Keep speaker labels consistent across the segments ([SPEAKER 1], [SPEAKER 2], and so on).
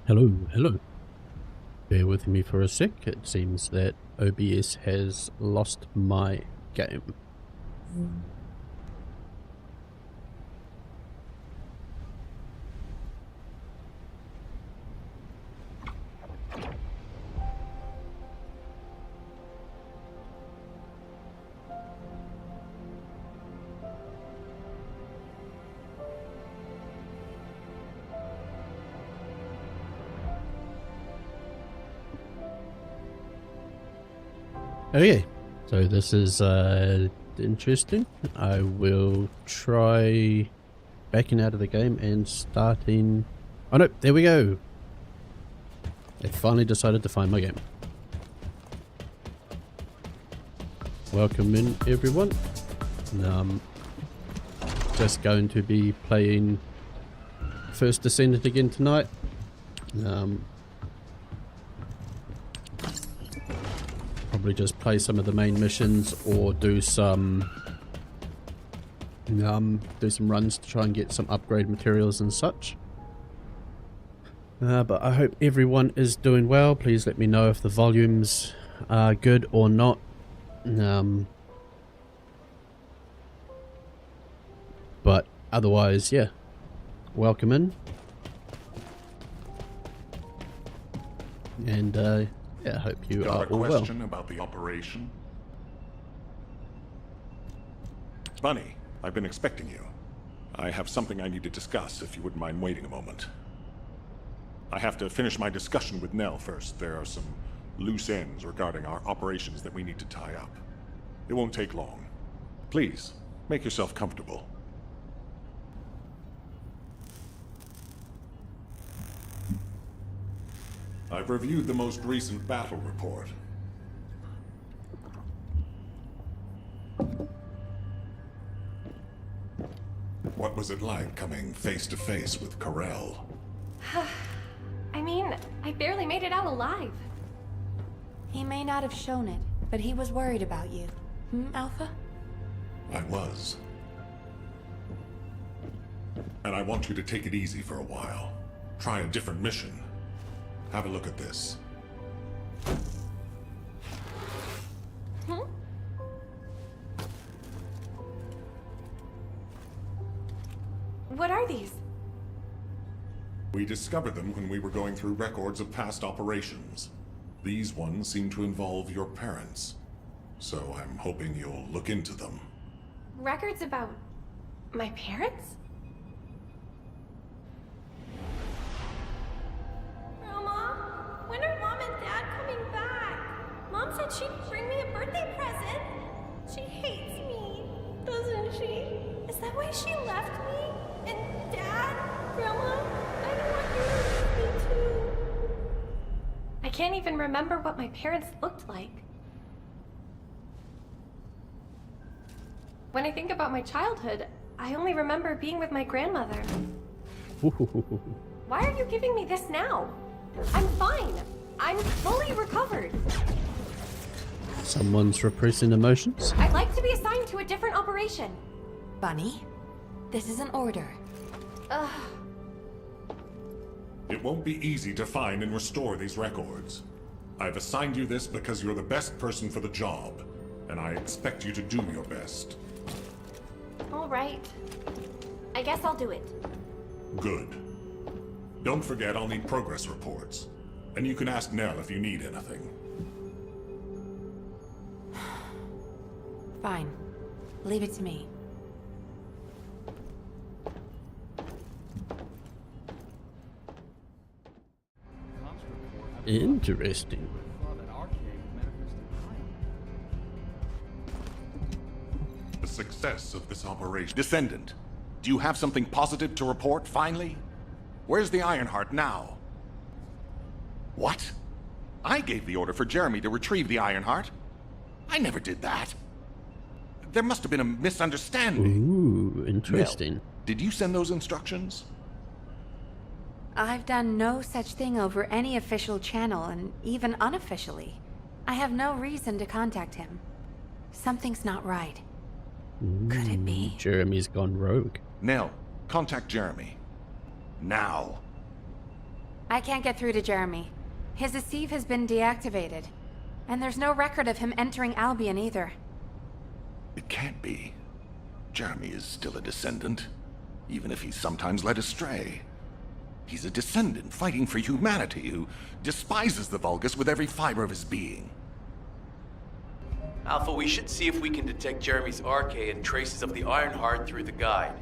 [SPEAKER 1] Hello, hello. Bear with me for a sec. It seems that OBS has lost my game. Okay, so this is interesting. I will try backing out of the game and starting... Oh no, there we go. I finally decided to find my game. Welcome in everyone. Just going to be playing first Descendant again tonight. Probably just play some of the main missions or do some runs to try and get some upgrade materials and such. But I hope everyone is doing well. Please let me know if the volumes are good or not. But otherwise, yeah, welcome in. And yeah, I hope you are all well.
[SPEAKER 2] Got a question about the operation? Bunny, I've been expecting you. I have something I need to discuss, if you wouldn't mind waiting a moment. I have to finish my discussion with Nell first. There are some loose ends regarding our operations that we need to tie up. It won't take long. Please, make yourself comfortable. I've reviewed the most recent battle report. What was it like coming face to face with Corel?
[SPEAKER 3] I mean, I barely made it out alive.
[SPEAKER 4] He may not have shown it, but he was worried about you. Alpha?
[SPEAKER 2] I was. And I want you to take it easy for a while. Try a different mission. Have a look at this.
[SPEAKER 3] What are these?
[SPEAKER 2] We discovered them when we were going through records of past operations. These ones seem to involve your parents. So I'm hoping you'll look into them.
[SPEAKER 3] Records about my parents? Grandma, when are Mom and Dad coming back? Mom said she'd bring me a birthday present. She hates me, doesn't she? Is that why she left me? And Dad? Grandma, I don't want you to leave me too. I can't even remember what my parents looked like. When I think about my childhood, I only remember being with my grandmother. Why are you giving me this now? I'm fine. I'm fully recovered.
[SPEAKER 1] Someone's repressing emotions.
[SPEAKER 3] I'd like to be assigned to a different operation.
[SPEAKER 4] Bunny? This is an order.
[SPEAKER 3] Ugh.
[SPEAKER 2] It won't be easy to find and restore these records. I've assigned you this because you're the best person for the job, and I expect you to do your best.
[SPEAKER 3] All right. I guess I'll do it.
[SPEAKER 2] Good. Don't forget I'll need progress reports. And you can ask Nell if you need anything.
[SPEAKER 4] Fine. Leave it to me.
[SPEAKER 1] Interesting.
[SPEAKER 2] The success of this operation.
[SPEAKER 5] Descendant, do you have something positive to report, finally? Where's the Ironheart now? What? I gave the order for Jeremy to retrieve the Ironheart. I never did that. There must have been a misunderstanding.
[SPEAKER 1] Ooh, interesting.
[SPEAKER 5] Nell, did you send those instructions?
[SPEAKER 4] I've done no such thing over any official channel, and even unofficially. I have no reason to contact him. Something's not right. Could it be?
[SPEAKER 1] Jeremy's gone rogue.
[SPEAKER 5] Nell, contact Jeremy. Now.
[SPEAKER 4] I can't get through to Jeremy. His Deceive has been deactivated. And there's no record of him entering Albion either.
[SPEAKER 5] It can't be. Jeremy is still a Descendant, even if he's sometimes led astray. He's a Descendant fighting for humanity who despises the Vulgus with every fiber of his being.
[SPEAKER 6] Alpha, we should see if we can detect Jeremy's arcade and traces of the Ironheart through the guide.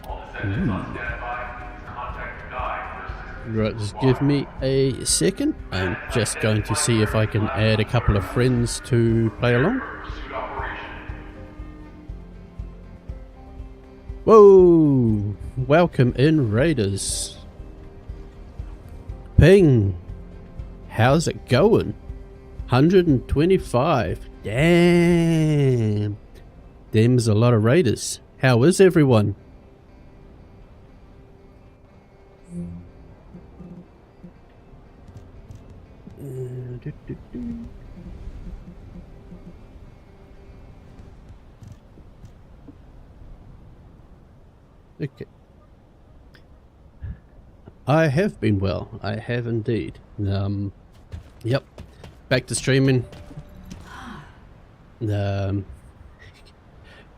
[SPEAKER 7] All Descendants on standby. Contact the guide for assistance.
[SPEAKER 1] Right, just give me a second. I'm just going to see if I can add a couple of friends to play along.
[SPEAKER 7] Pursuit operation.
[SPEAKER 1] Whoa! Welcome in, Raiders. Ping! How's it going? 125. Damn! Them's a lot of Raiders. How is everyone? Okay. I have been well. I have indeed. Yep. Back to streaming.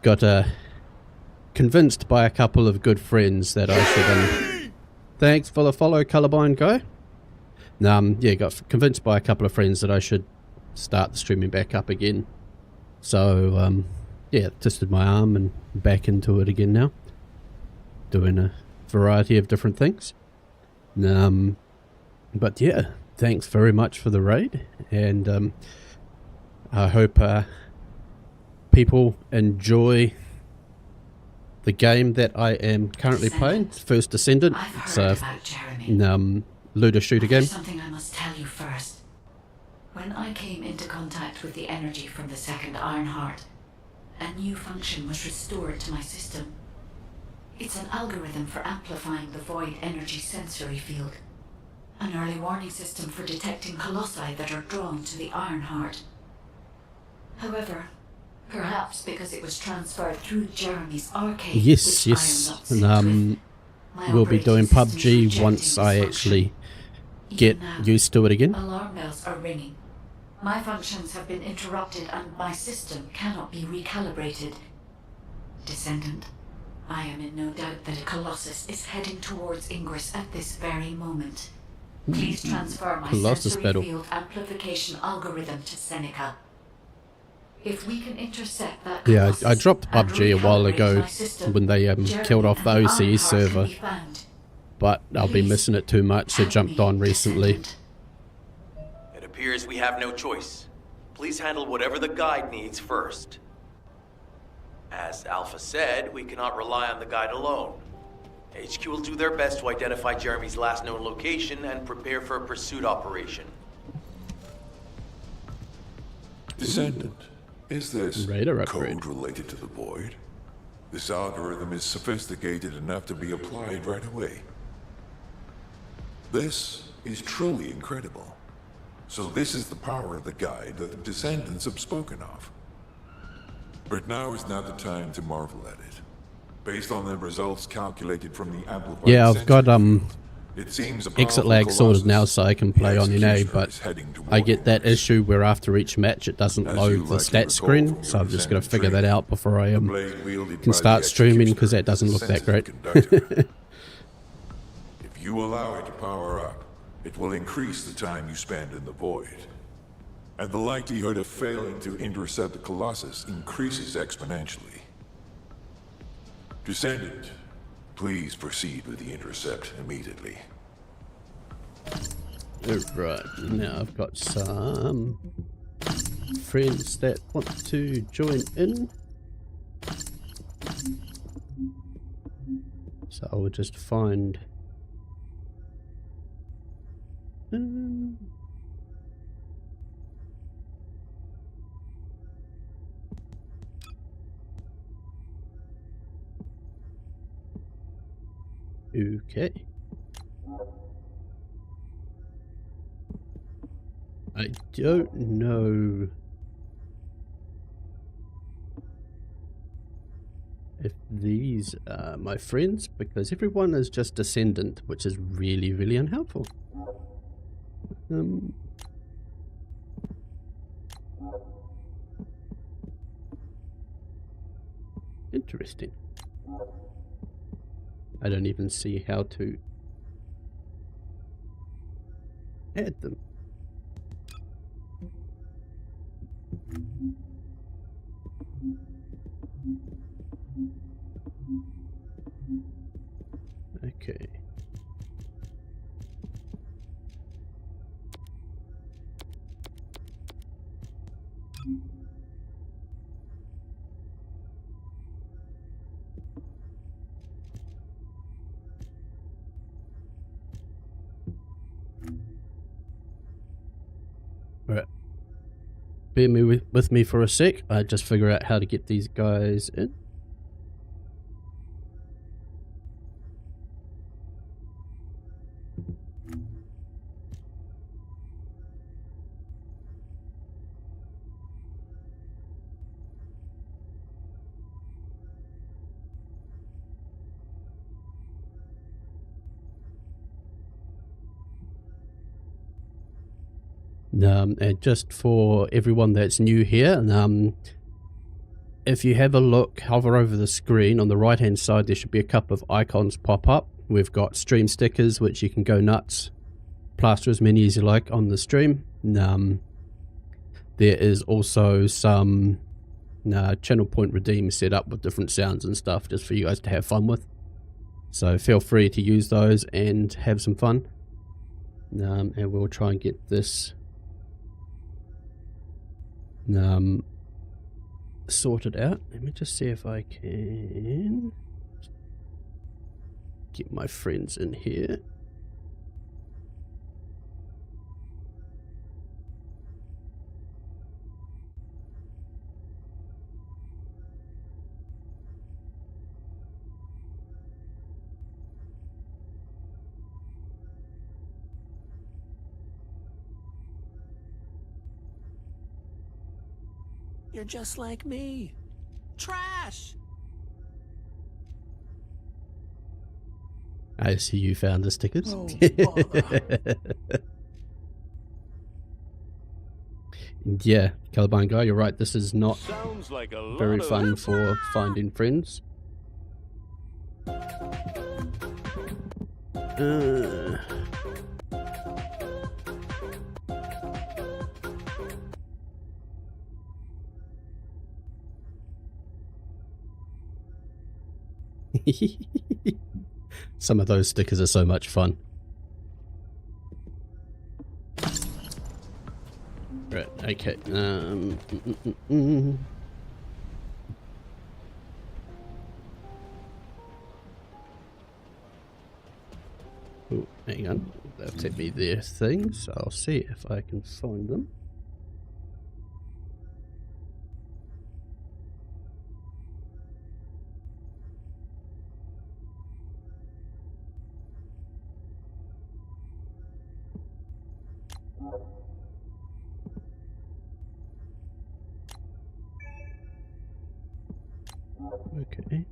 [SPEAKER 1] Got convinced by a couple of good friends that I should. Thanks for the follow, Colorblind guy. Yeah, got convinced by a couple of friends that I should start the streaming back up again. So, yeah, tested my arm and back into it again now. Doing a variety of different things. But yeah, thanks very much for the raid, and I hope people enjoy the game that I am currently playing. First Descendant.
[SPEAKER 8] I've heard about Jeremy.
[SPEAKER 1] Looter shooter game.
[SPEAKER 8] There's something I must tell you first. When I came into contact with the energy from the second Ironheart, a new function was restored to my system. It's an algorithm for amplifying the void energy sensory field. An early warning system for detecting colossi that are drawn to the Ironheart. However, perhaps because it was transferred through Jeremy's arcade,
[SPEAKER 1] Yes,
[SPEAKER 8] which
[SPEAKER 1] yes.
[SPEAKER 8] I am not synced with, my
[SPEAKER 1] We'll be doing
[SPEAKER 8] operating system is
[SPEAKER 1] PUBG
[SPEAKER 8] rejecting
[SPEAKER 1] once
[SPEAKER 8] this
[SPEAKER 1] I
[SPEAKER 8] function.
[SPEAKER 1] actually
[SPEAKER 8] Even
[SPEAKER 1] get
[SPEAKER 8] now,
[SPEAKER 1] used to it again.
[SPEAKER 8] alarm bells are ringing. My functions have been interrupted and my system cannot be recalibrated. Descendant, I am in no doubt that a Colossus is heading towards Ingress at this very moment. Please transfer my
[SPEAKER 1] Colossus
[SPEAKER 8] sensory
[SPEAKER 1] battle.
[SPEAKER 8] field amplification algorithm to Seneca. If we can intercept that
[SPEAKER 1] Yeah,
[SPEAKER 8] Colossus
[SPEAKER 1] I dropped
[SPEAKER 8] and
[SPEAKER 1] PUBG a while
[SPEAKER 8] recalibrate
[SPEAKER 1] ago
[SPEAKER 8] my system,
[SPEAKER 1] when they
[SPEAKER 8] Jeremy
[SPEAKER 1] killed off the
[SPEAKER 8] and
[SPEAKER 1] OCE
[SPEAKER 8] Ironheart
[SPEAKER 1] server,
[SPEAKER 8] can be found.
[SPEAKER 1] but I'll be
[SPEAKER 8] Please,
[SPEAKER 1] missing it too much, so
[SPEAKER 8] help
[SPEAKER 1] jumped
[SPEAKER 8] me,
[SPEAKER 1] on recently.
[SPEAKER 8] Descendant.
[SPEAKER 6] It appears we have no choice. Please handle whatever the guide needs first. As Alpha said, we cannot rely on the guide alone. HQ will do their best to identify Jeremy's last known location and prepare for a pursuit operation.
[SPEAKER 9] Descendant, is this
[SPEAKER 1] Radar upgrade.
[SPEAKER 9] code related to the void? This algorithm is sophisticated enough to be applied right away. This is truly incredible. So this is the power of the guide that the Descendants have spoken of. But now is not the time to marvel at it. Based on the results calculated from the amplified
[SPEAKER 1] Yeah, I've got
[SPEAKER 9] sensor field, it seems a
[SPEAKER 1] exit
[SPEAKER 9] powerful
[SPEAKER 1] lag sorted now,
[SPEAKER 9] Colossus.
[SPEAKER 1] so I can play
[SPEAKER 9] The
[SPEAKER 1] on NA,
[SPEAKER 9] executioner
[SPEAKER 1] but
[SPEAKER 9] is heading toward
[SPEAKER 1] I get that
[SPEAKER 9] Ingress.
[SPEAKER 1] issue where after each match it doesn't
[SPEAKER 9] As
[SPEAKER 1] load
[SPEAKER 9] you
[SPEAKER 1] the
[SPEAKER 9] likely
[SPEAKER 1] stat
[SPEAKER 9] recall
[SPEAKER 1] screen,
[SPEAKER 9] from
[SPEAKER 1] so
[SPEAKER 9] your
[SPEAKER 1] I've just got to
[SPEAKER 9] Descendant
[SPEAKER 1] figure that
[SPEAKER 9] training,
[SPEAKER 1] out before I
[SPEAKER 9] the blade wielded by
[SPEAKER 1] can
[SPEAKER 9] the
[SPEAKER 1] start streaming, because that
[SPEAKER 9] executioner
[SPEAKER 1] doesn't look that
[SPEAKER 9] is a
[SPEAKER 1] great.
[SPEAKER 9] sensitive conductor. If you allow it to power up, it will increase the time you spend in the void. And the likelihood of failing to intercept the Colossus increases exponentially. Descendant, please proceed with the intercept immediately.
[SPEAKER 1] Right, now I've got some friends that want to join in. So I will just find... Okay. I don't know if these are my friends, because everyone is just Descendant, which is really, really unhelpful. Interesting. I don't even see how to add them. Okay. Alright. Bear with me for a sec. I just figure out how to get these guys in. And just for everyone that's new here, if you have a look, hover over the screen, on the right hand side there should be a couple of icons pop up. We've got stream stickers, which you can go nuts, plaster as many as you like on the stream. There is also some channel point redeem set up with different sounds and stuff just for you guys to have fun with. So feel free to use those and have some fun. And we'll try and get this sorted out. Let me just see if I can get my friends in here.
[SPEAKER 10] You're just like me. Trash!
[SPEAKER 1] I see you found the stickers.
[SPEAKER 10] Oh, bother.
[SPEAKER 1] Yeah, Caliban guy, you're right. This is not
[SPEAKER 11] Like
[SPEAKER 1] very fun for finding friends. Some of those stickers are so much fun. Right, okay. Oh, hang on. They'll take me their things. I'll see if I can find them. Okay.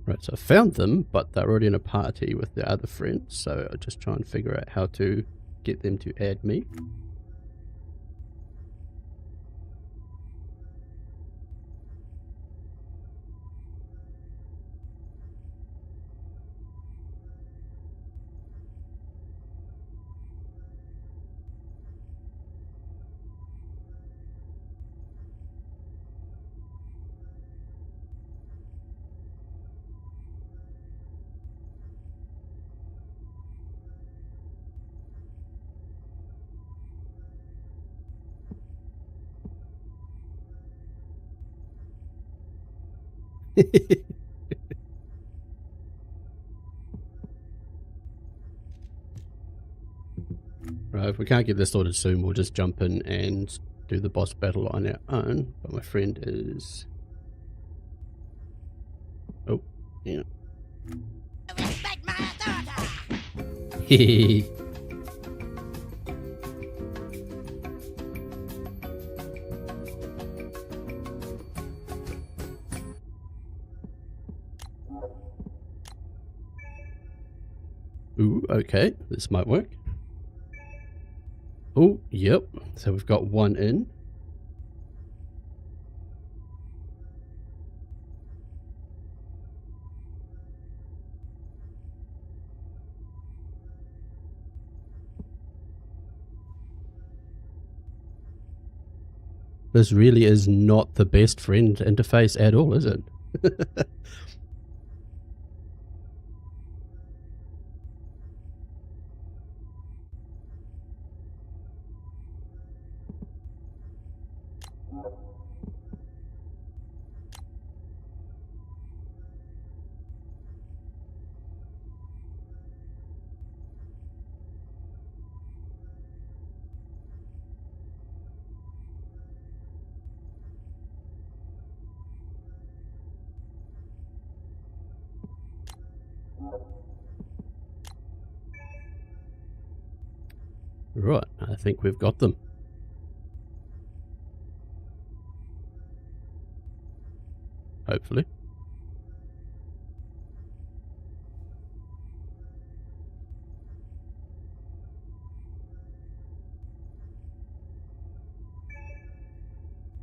[SPEAKER 1] Right, so I found them, but they're already in a party with the other friends, so I'll just try and figure out how to get them to add me. Right, if we can't get this sorted soon, we'll just jump in and do the boss battle on our own, but my friend is... Oh, yeah.
[SPEAKER 10] Respect my authority.
[SPEAKER 1] Hehehe. Ooh, okay, this might work. Oh, yep, so we've got one in. This really is not the best friend interface at all, is it? Right, I think we've got them. Hopefully.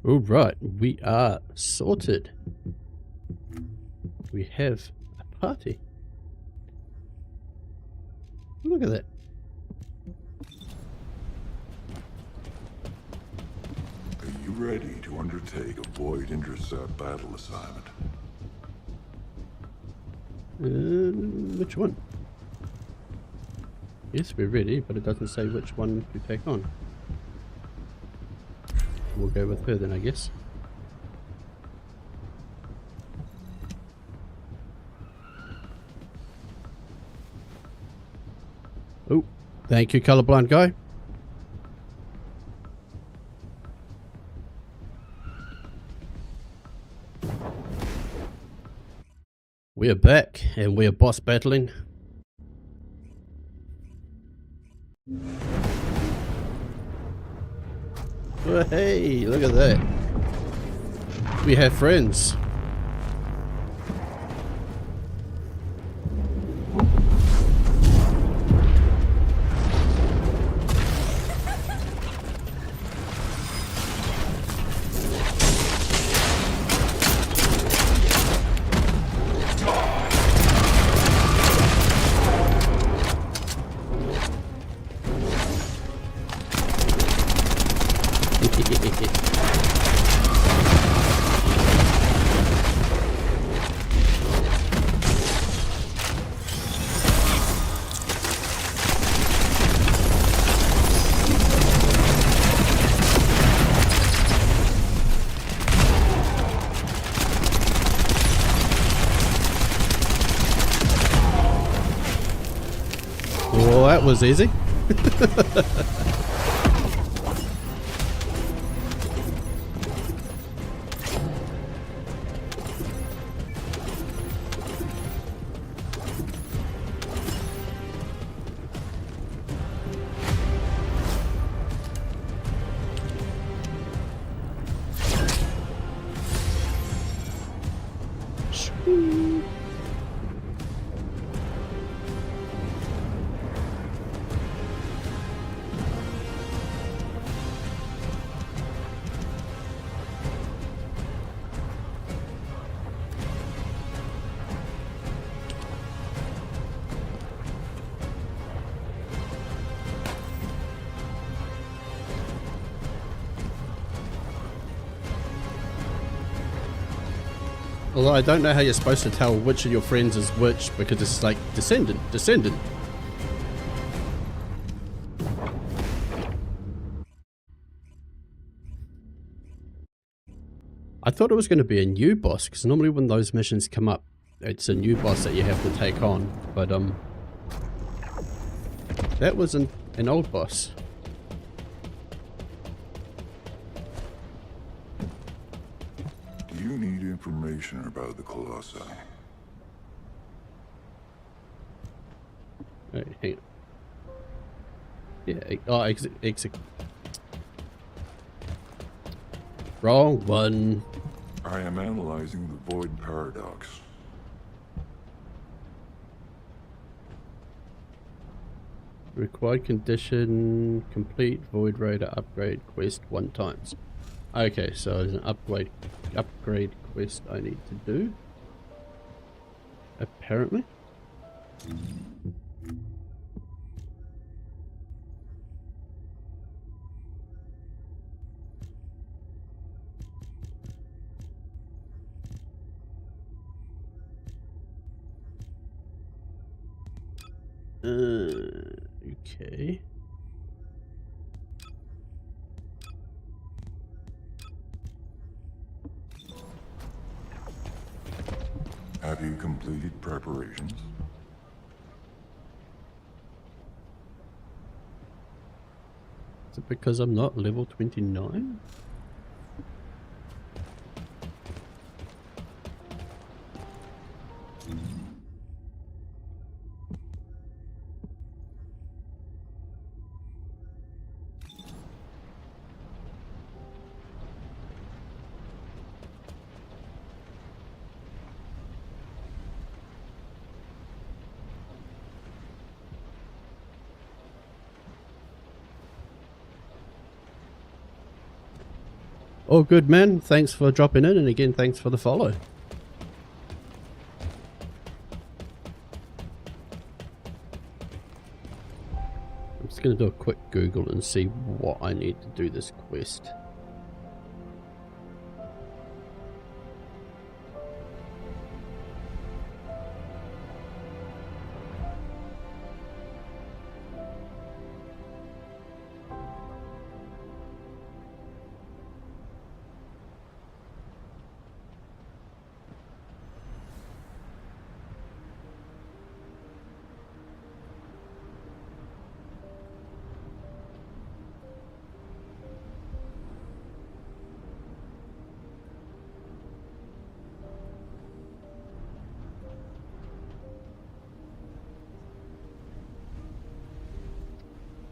[SPEAKER 1] All right, we are sorted. We have a party. Look at that.
[SPEAKER 9] Are you ready to undertake a void intercept battle assignment?
[SPEAKER 1] Which one? Yes, we're ready, but it doesn't say which one to take on. We'll go with her then, I guess. Oh, thank you, colorblind guy. We are back, and we are boss battling. Oh, hey, look at that. We have friends. Well, that was easy. Although I don't know how you're supposed to tell which of your friends is which, because it's like Descendant, Descendant. I thought it was going to be a new boss, because normally when those missions come up, it's a new boss that you have to take on, but that was an old boss.
[SPEAKER 9] information about the Colossi.
[SPEAKER 1] Alright, hang on. Yeah, oh, exit. Wrong one.
[SPEAKER 9] I am analyzing the Void Paradox.
[SPEAKER 1] Required condition, complete Void Raider upgrade quest 1 times. Okay, so there's an upgrade quest I need to do. Apparently. Okay.
[SPEAKER 9] Have you completed preparations?
[SPEAKER 1] Is it because I'm not level 29? Oh, good man. Thanks for dropping in, and again, thanks for the follow. I'm just going to do a quick Google and see what I need to do this quest.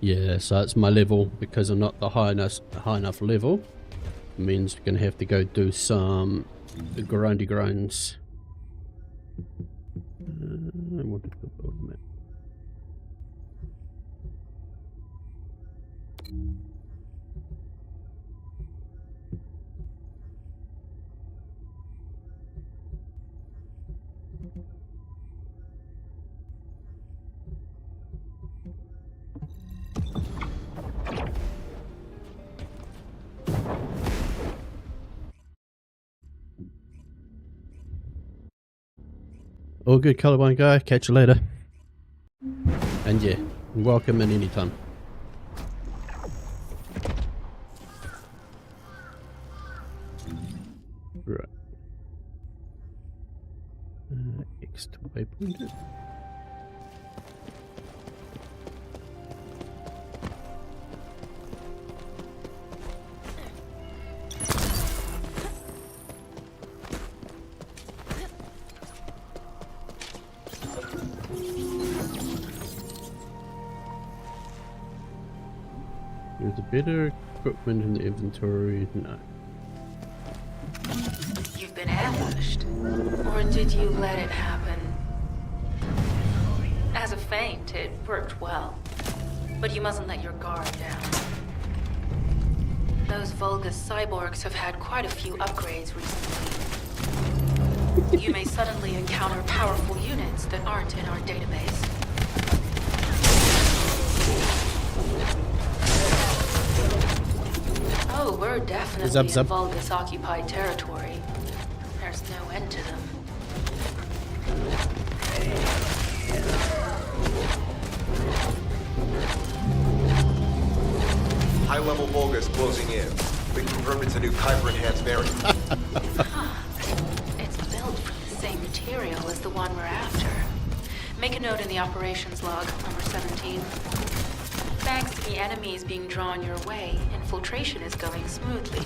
[SPEAKER 1] Yeah, so it's my level, because I'm not the high enough level. It means we're gonna have to go do some grindy grinds. I wanted to build a map. All good, colorblind guy. Catch you later. And yeah, welcome in anytime. Right. X to waypoint. There's a better equipment in the inventory. No.
[SPEAKER 8] You've been ambushed. Or did you let it happen? As a feint, it worked well. But you mustn't let your guard down. Those Vulgus cyborgs have had quite a few upgrades recently. You may suddenly encounter powerful units that aren't in our database. Oh, we're definitely in Vulgus-occupied territory. There's no end to them.
[SPEAKER 11] High-level Vulgus closing in. We confirmed it's a new Kuiper-enhanced variant.
[SPEAKER 8] It's built from the same material as the one we're after. Make a note in the operations log, number 17. Thanks to the enemies being drawn your way, infiltration is going smoothly.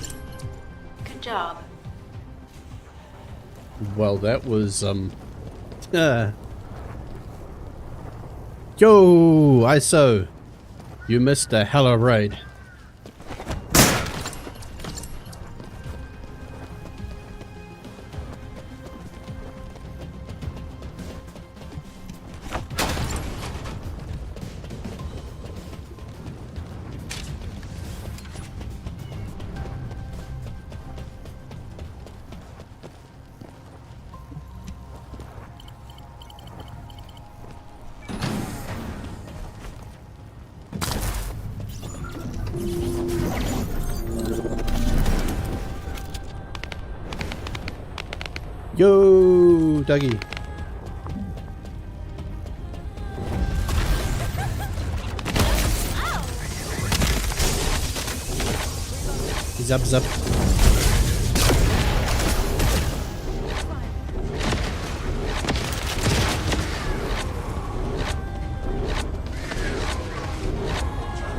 [SPEAKER 8] Good job.
[SPEAKER 1] Well, that was, Yo, ISO! You missed a hella raid. Yo, Dougie. Zap zap.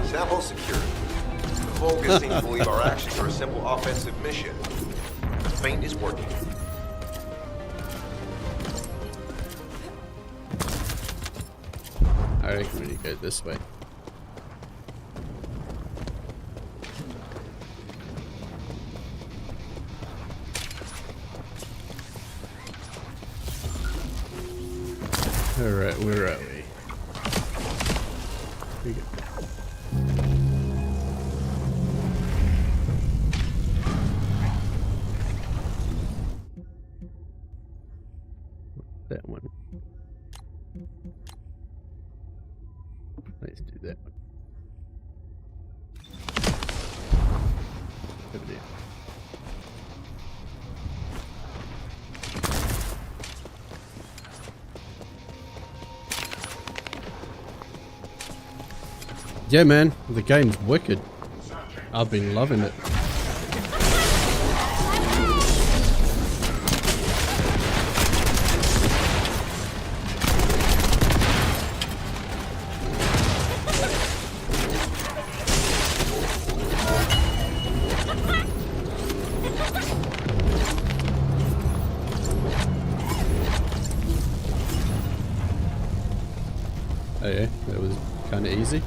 [SPEAKER 11] Sample secured. The Vulgus seem to believe our actions are a simple offensive mission. The feint is working.
[SPEAKER 1] I reckon we need to go this way. Alright, where are we? We go. That one. Let's do that one. Over there. Yeah, man, the game's wicked. I've been loving it. Oh yeah, that was kind of easy.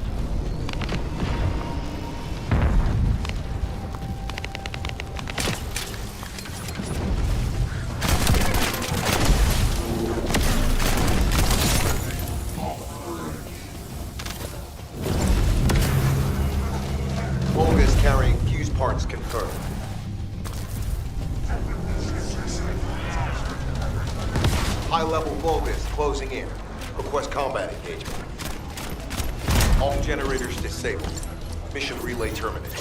[SPEAKER 11] Vulgus carrying fuse parts confirmed. High-level Vulgus closing in. Request combat engagement. All generators disabled. Mission relay terminated.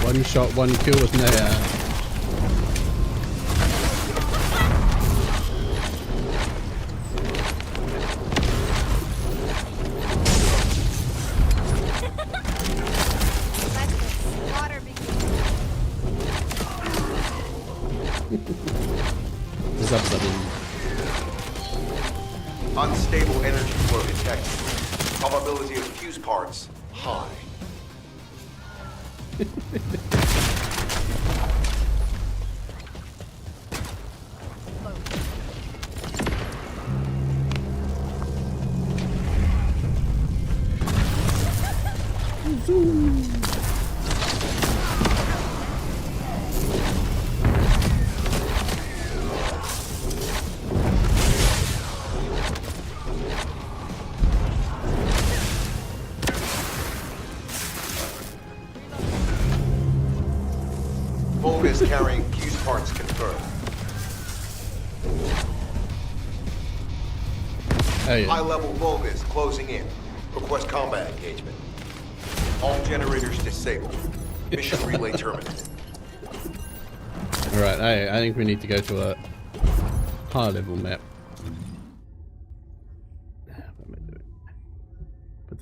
[SPEAKER 1] One shot, one kill with no
[SPEAKER 11] Unstable energy flow detected. Probability of fuse parts high. Vulgus carrying fuse parts confirmed.
[SPEAKER 1] Oh, yeah.
[SPEAKER 11] High-level Vulgus closing in. Request combat engagement. All generators disabled. Mission relay terminated.
[SPEAKER 1] Alright, I think we need to go to a high level map.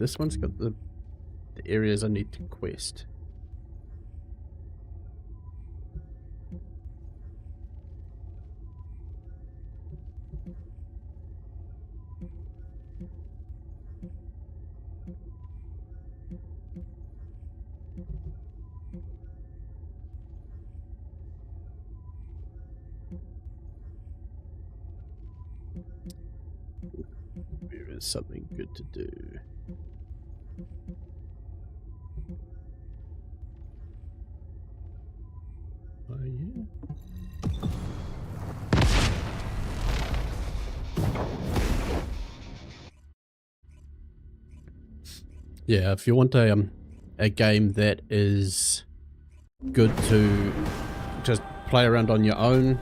[SPEAKER 1] this one's got the areas I need to quest. There is something good to do. Oh yeah. Yeah, if you want a game that is good to just play around on your own,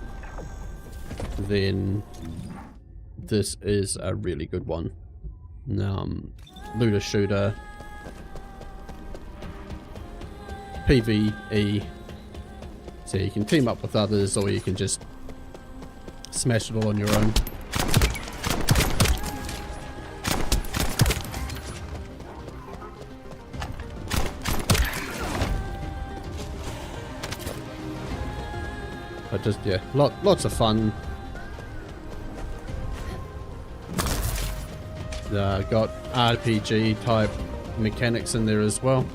[SPEAKER 1] then this is a really good one. Looter shooter, PvE, so you can team up with others or you can just smash it all on your own. But just, yeah, lots of fun. Got RPG type mechanics in there as well.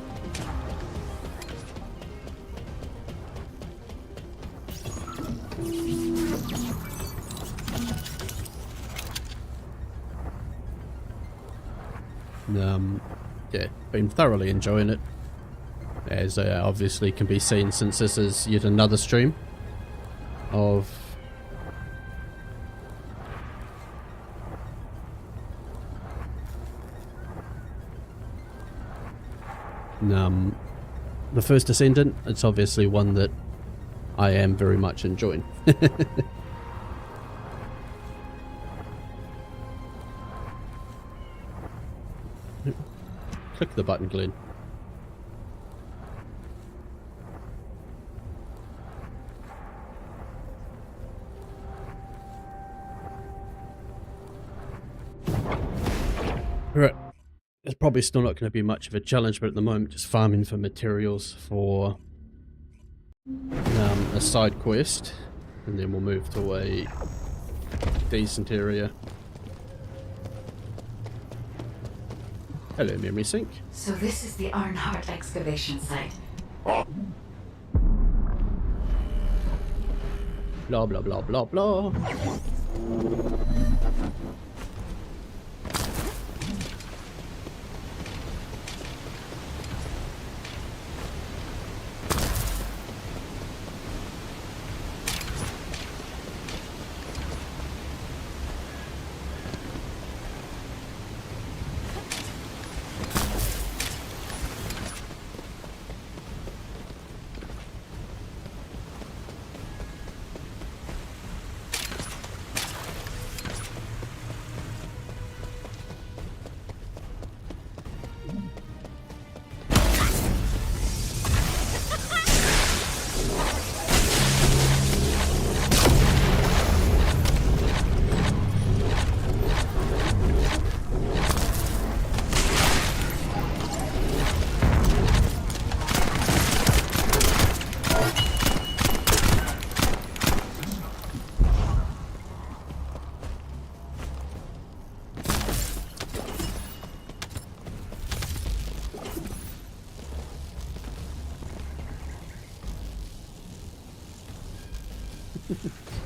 [SPEAKER 1] Yeah, been thoroughly enjoying it, as obviously can be seen since this is yet another stream of the first Descendant. It's obviously one that I am very much enjoying. Click the button, Glenn. Right. It's probably still not going to be much of a challenge, but at the moment just farming for materials for a side quest, and then we'll move to a decent area. Hello, memory sync.
[SPEAKER 8] So this is the Ironheart excavation site.
[SPEAKER 1] Blah blah blah blah blah.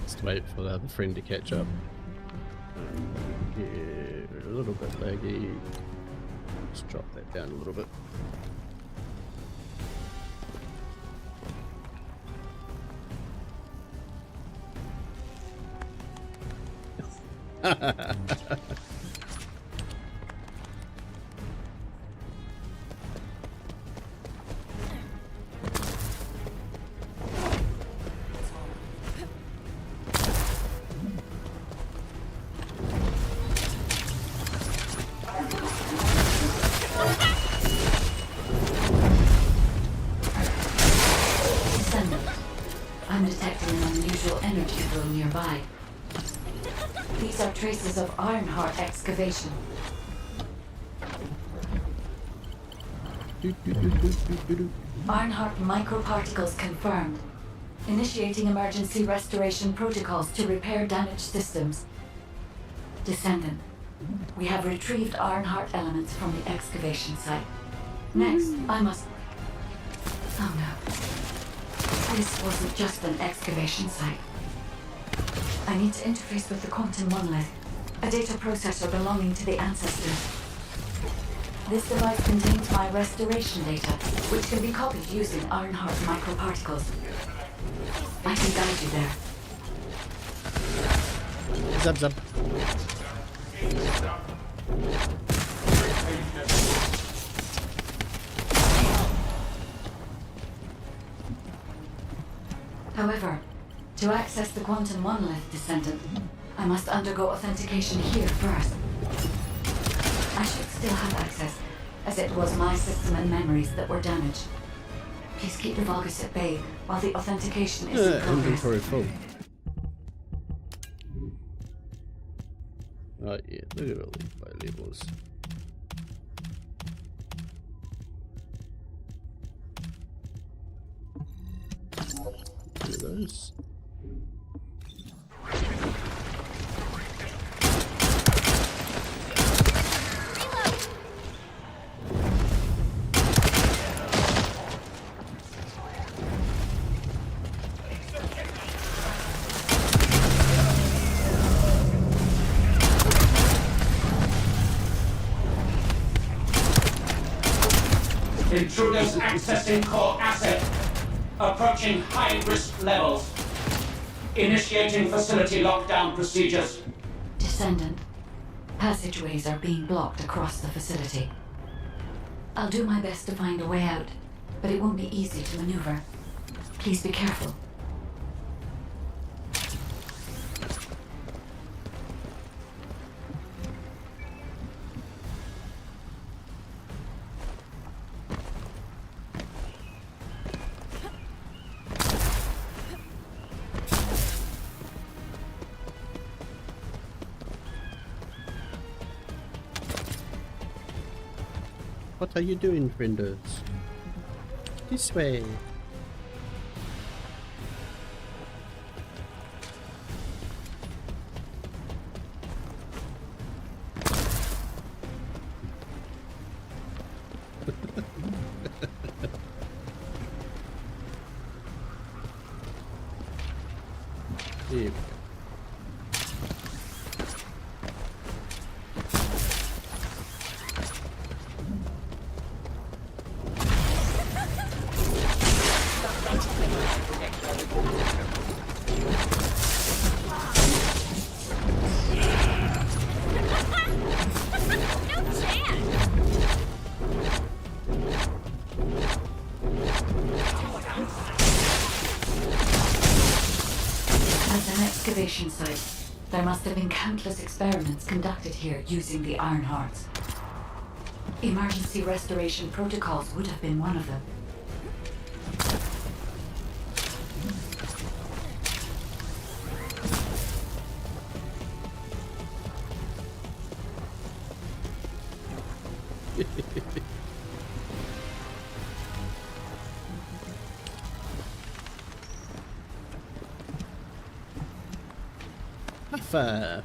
[SPEAKER 1] Just wait for the other friend to catch up. Yeah, a little bit laggy. Let's drop that down a little bit.
[SPEAKER 8] I'm detecting an unusual energy flow nearby. These are traces of Ironheart excavation. Ironheart microparticles confirmed. Initiating emergency restoration protocols to repair damaged systems. Descendant, we have retrieved Ironheart elements from the excavation site. Next, I must... Oh no. This wasn't just an excavation site. I need to interface with the quantum monolith, a data processor belonging to the ancestors. This device contains my restoration data, which can be copied using Ironheart microparticles. I can guide you there.
[SPEAKER 1] Zap zap.
[SPEAKER 8] However, to access the quantum monolith, Descendant, I must undergo authentication here first. I should still have access, as it was my system and memories that were damaged. Please keep the Vulgus at bay while the authentication is in progress.
[SPEAKER 1] Inventory full. Oh yeah, look at all these labels. Look at those.
[SPEAKER 12] Intruders accessing core asset. Approaching high-risk levels. Initiating facility lockdown procedures.
[SPEAKER 8] Descendant, passageways are being blocked across the facility. I'll do my best to find a way out, but it won't be easy to maneuver. Please be careful.
[SPEAKER 1] What are you doing, friendos? This way. Here we go.
[SPEAKER 8] Excavation site. There must have been countless experiments conducted here using the Ironhearts. Emergency restoration protocols would have been one of them.
[SPEAKER 1] Five.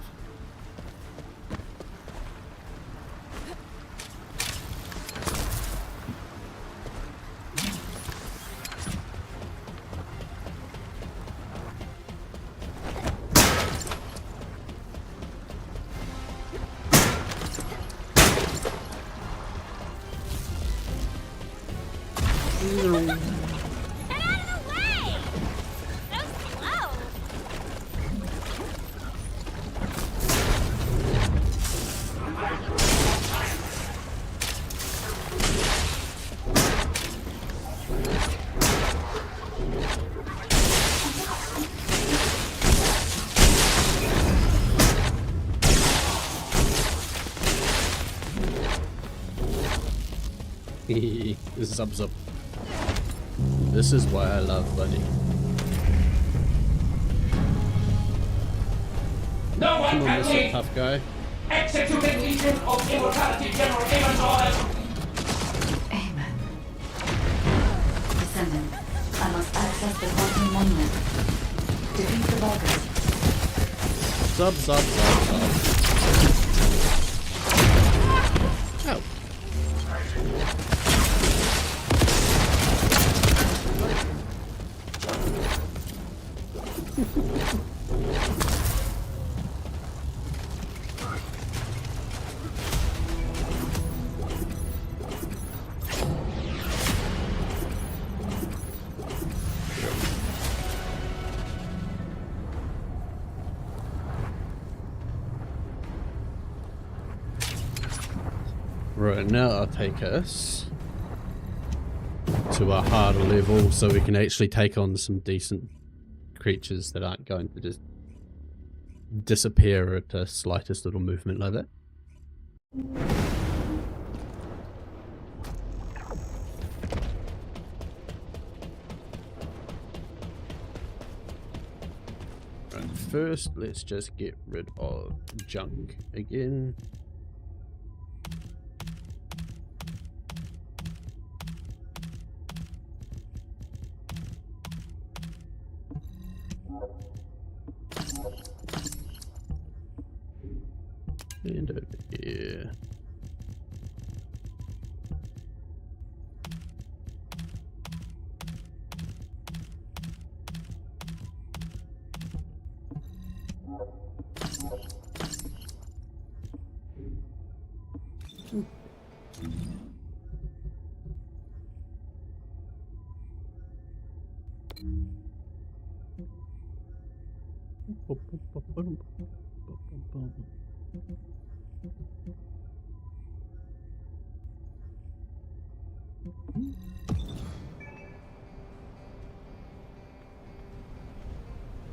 [SPEAKER 1] Zub zub. This is why I love Buddy.
[SPEAKER 12] No one
[SPEAKER 1] Come on,
[SPEAKER 12] can
[SPEAKER 1] Mr.
[SPEAKER 12] leave.
[SPEAKER 1] Tough Guy.
[SPEAKER 12] Executing Legion of Immortality General Amon's orders.
[SPEAKER 8] Amen. Descendant. I must access the quantum monument. Defeat the blockers.
[SPEAKER 1] Sub. Oh. Right, now I'll take us to a harder level so we can actually take on some decent creatures that aren't going to just disappear at the slightest little movement like that. Right, first let's just get rid of junk again. And over here.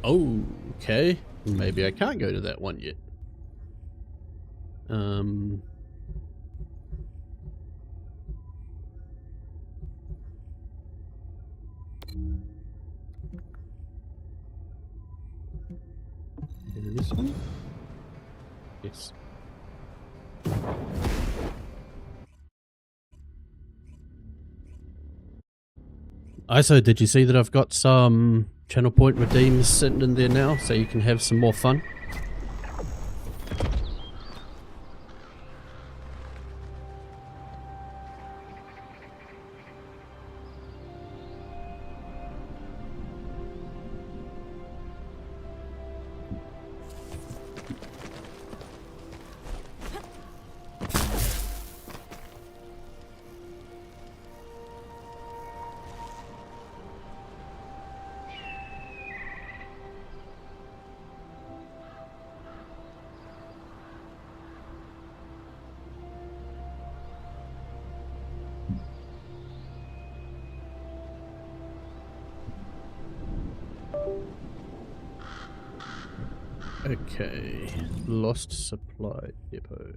[SPEAKER 1] Okay, maybe I can't go to that one yet. Go to this one? Yes. ISO, did you see that I've got some channel point redeems sitting in there now so you can have some more fun? Okay, lost supply depot.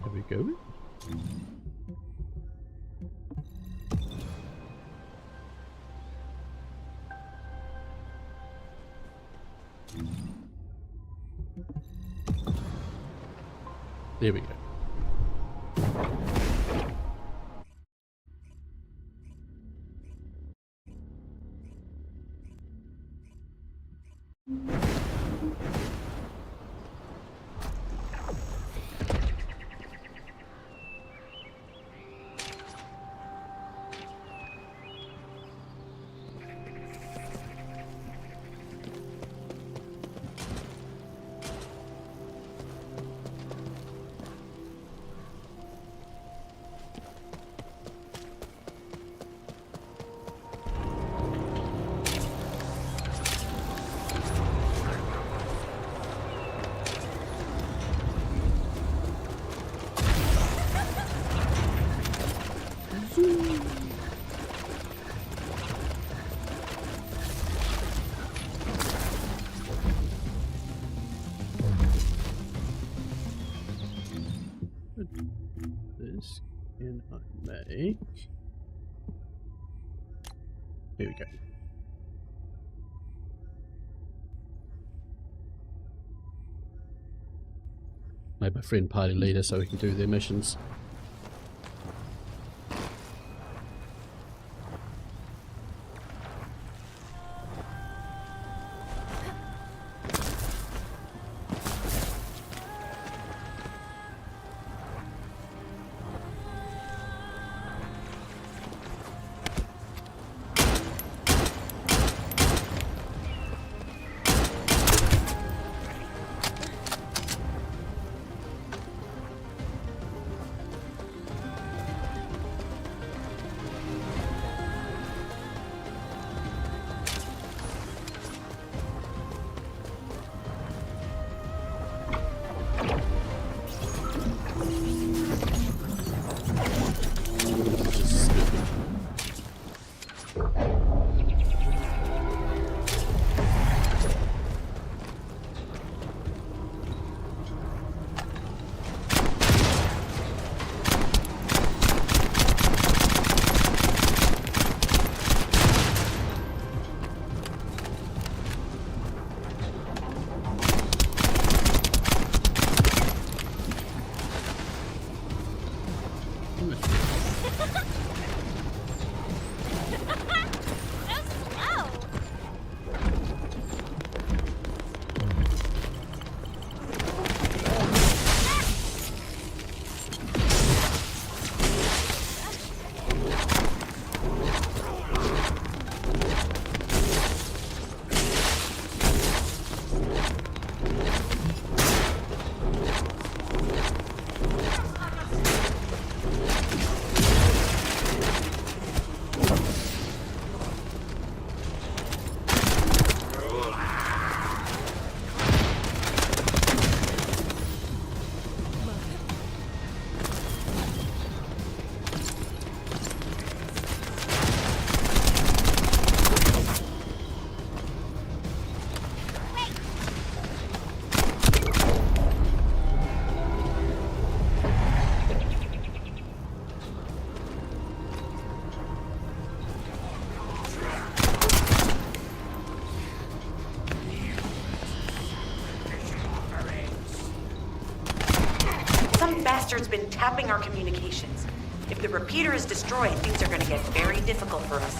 [SPEAKER 1] There we go. There we go. This can I make? Here we go. Made my friend party leader so we can do their missions.
[SPEAKER 13] Bastard's been tapping our communications. If the repeater is destroyed, things are gonna get very difficult for us.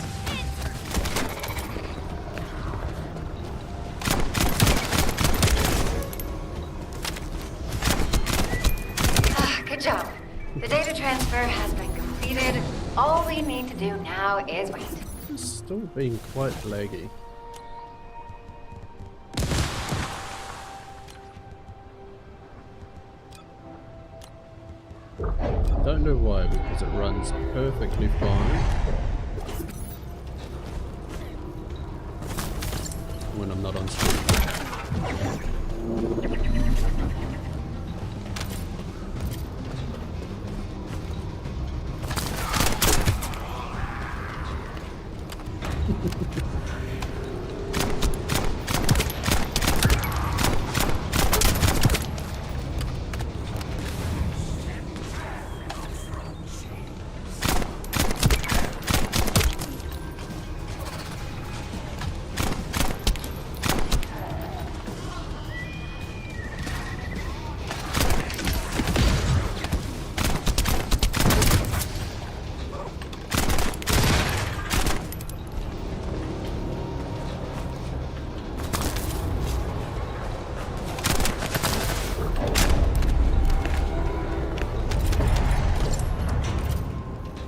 [SPEAKER 4] Good job. The data transfer has been completed. All we need to do now is wait.
[SPEAKER 1] It's still being quite laggy. Don't know why, because it runs perfectly fine when I'm not on stream.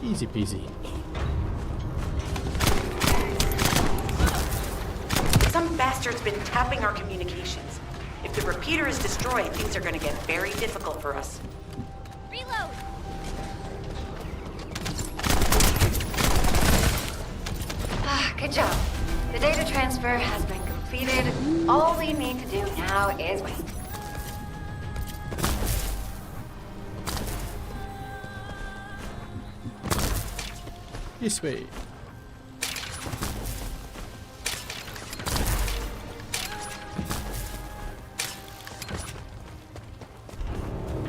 [SPEAKER 1] Easy peasy.
[SPEAKER 13] Some bastard's been tapping our communications. If the repeater is destroyed, things are gonna get very difficult for us.
[SPEAKER 3] Reload!
[SPEAKER 4] Good job. The data transfer has been completed. All we need to do now is wait.
[SPEAKER 1] This way.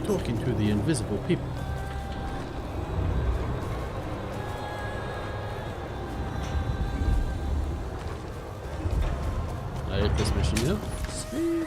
[SPEAKER 1] Talking to the invisible people. I hit this mission now. Sweet.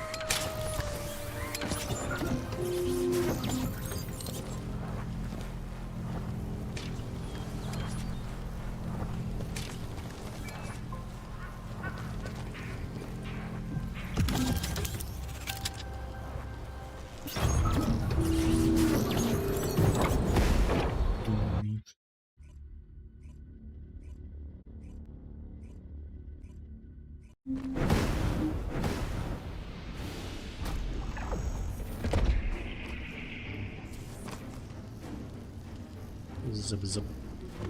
[SPEAKER 1] Zip, zip.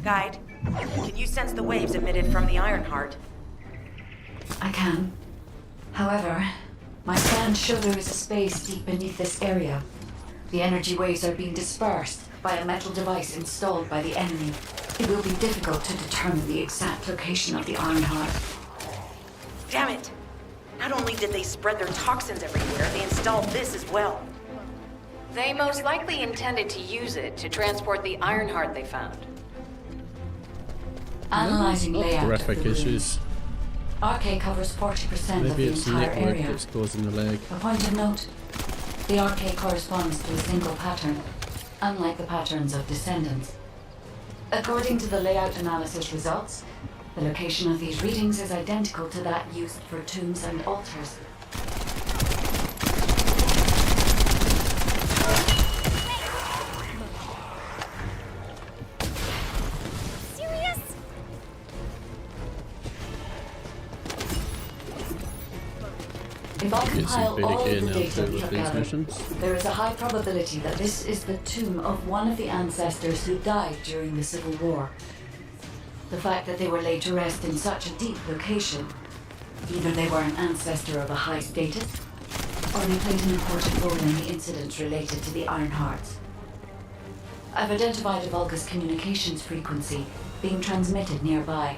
[SPEAKER 13] Guide, can you sense the waves emitted from the Ironheart?
[SPEAKER 8] I can. However, my scans show there is a space deep beneath this area. The energy waves are being dispersed by a metal device installed by the enemy. It will be difficult to determine the exact location of the Ironheart.
[SPEAKER 13] Damn it! Not only did they spread their toxins everywhere, they installed this as well.
[SPEAKER 4] They most likely intended to use it to transport the Ironheart they found.
[SPEAKER 8] Analyzing layout of
[SPEAKER 1] Graphic
[SPEAKER 8] the room.
[SPEAKER 1] issues.
[SPEAKER 8] RK covers 40% of
[SPEAKER 1] Maybe
[SPEAKER 8] the
[SPEAKER 1] it's
[SPEAKER 8] entire
[SPEAKER 1] network
[SPEAKER 8] area.
[SPEAKER 1] that's causing the lag.
[SPEAKER 8] A point of note, the RK corresponds to a single pattern, unlike the patterns of Descendants. According to the layout analysis results, the location of these readings is identical to that used for tombs and altars.
[SPEAKER 3] Serious?
[SPEAKER 8] If I
[SPEAKER 1] Get some
[SPEAKER 8] compile all
[SPEAKER 1] BDK
[SPEAKER 8] of the
[SPEAKER 1] now
[SPEAKER 8] data
[SPEAKER 1] too
[SPEAKER 8] we
[SPEAKER 1] with
[SPEAKER 8] have
[SPEAKER 1] these
[SPEAKER 8] gathered,
[SPEAKER 1] missions.
[SPEAKER 8] there is a high probability that this is the tomb of one of the ancestors who died during the Civil War. The fact that they were laid to rest in such a deep location, either they were an ancestor of a high status, or they played an important role in the incidents related to the Ironhearts. I've identified a Vulgus communications frequency being transmitted nearby.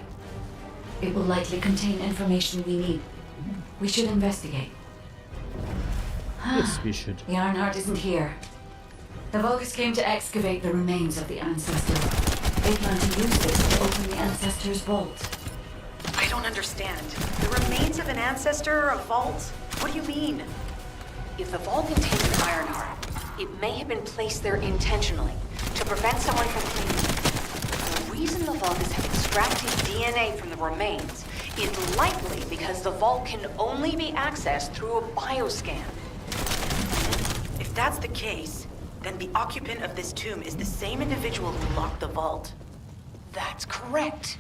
[SPEAKER 8] It will likely contain information we need. We should investigate.
[SPEAKER 1] Yes, we should.
[SPEAKER 8] The Ironheart isn't here. The Vulgus came to excavate the remains of the ancestor. They plan to use this to open the ancestor's vault.
[SPEAKER 13] I don't understand. The remains of an ancestor, a vault? What do you mean?
[SPEAKER 4] If the vault contains an Ironheart, it may have been placed there intentionally to prevent someone from claiming it. The reason the Vulgus have extracted DNA from the remains is likely because the vault can only be accessed through a bioscan.
[SPEAKER 13] If that's the case, then the occupant of this tomb is the same individual who locked the vault.
[SPEAKER 4] That's correct.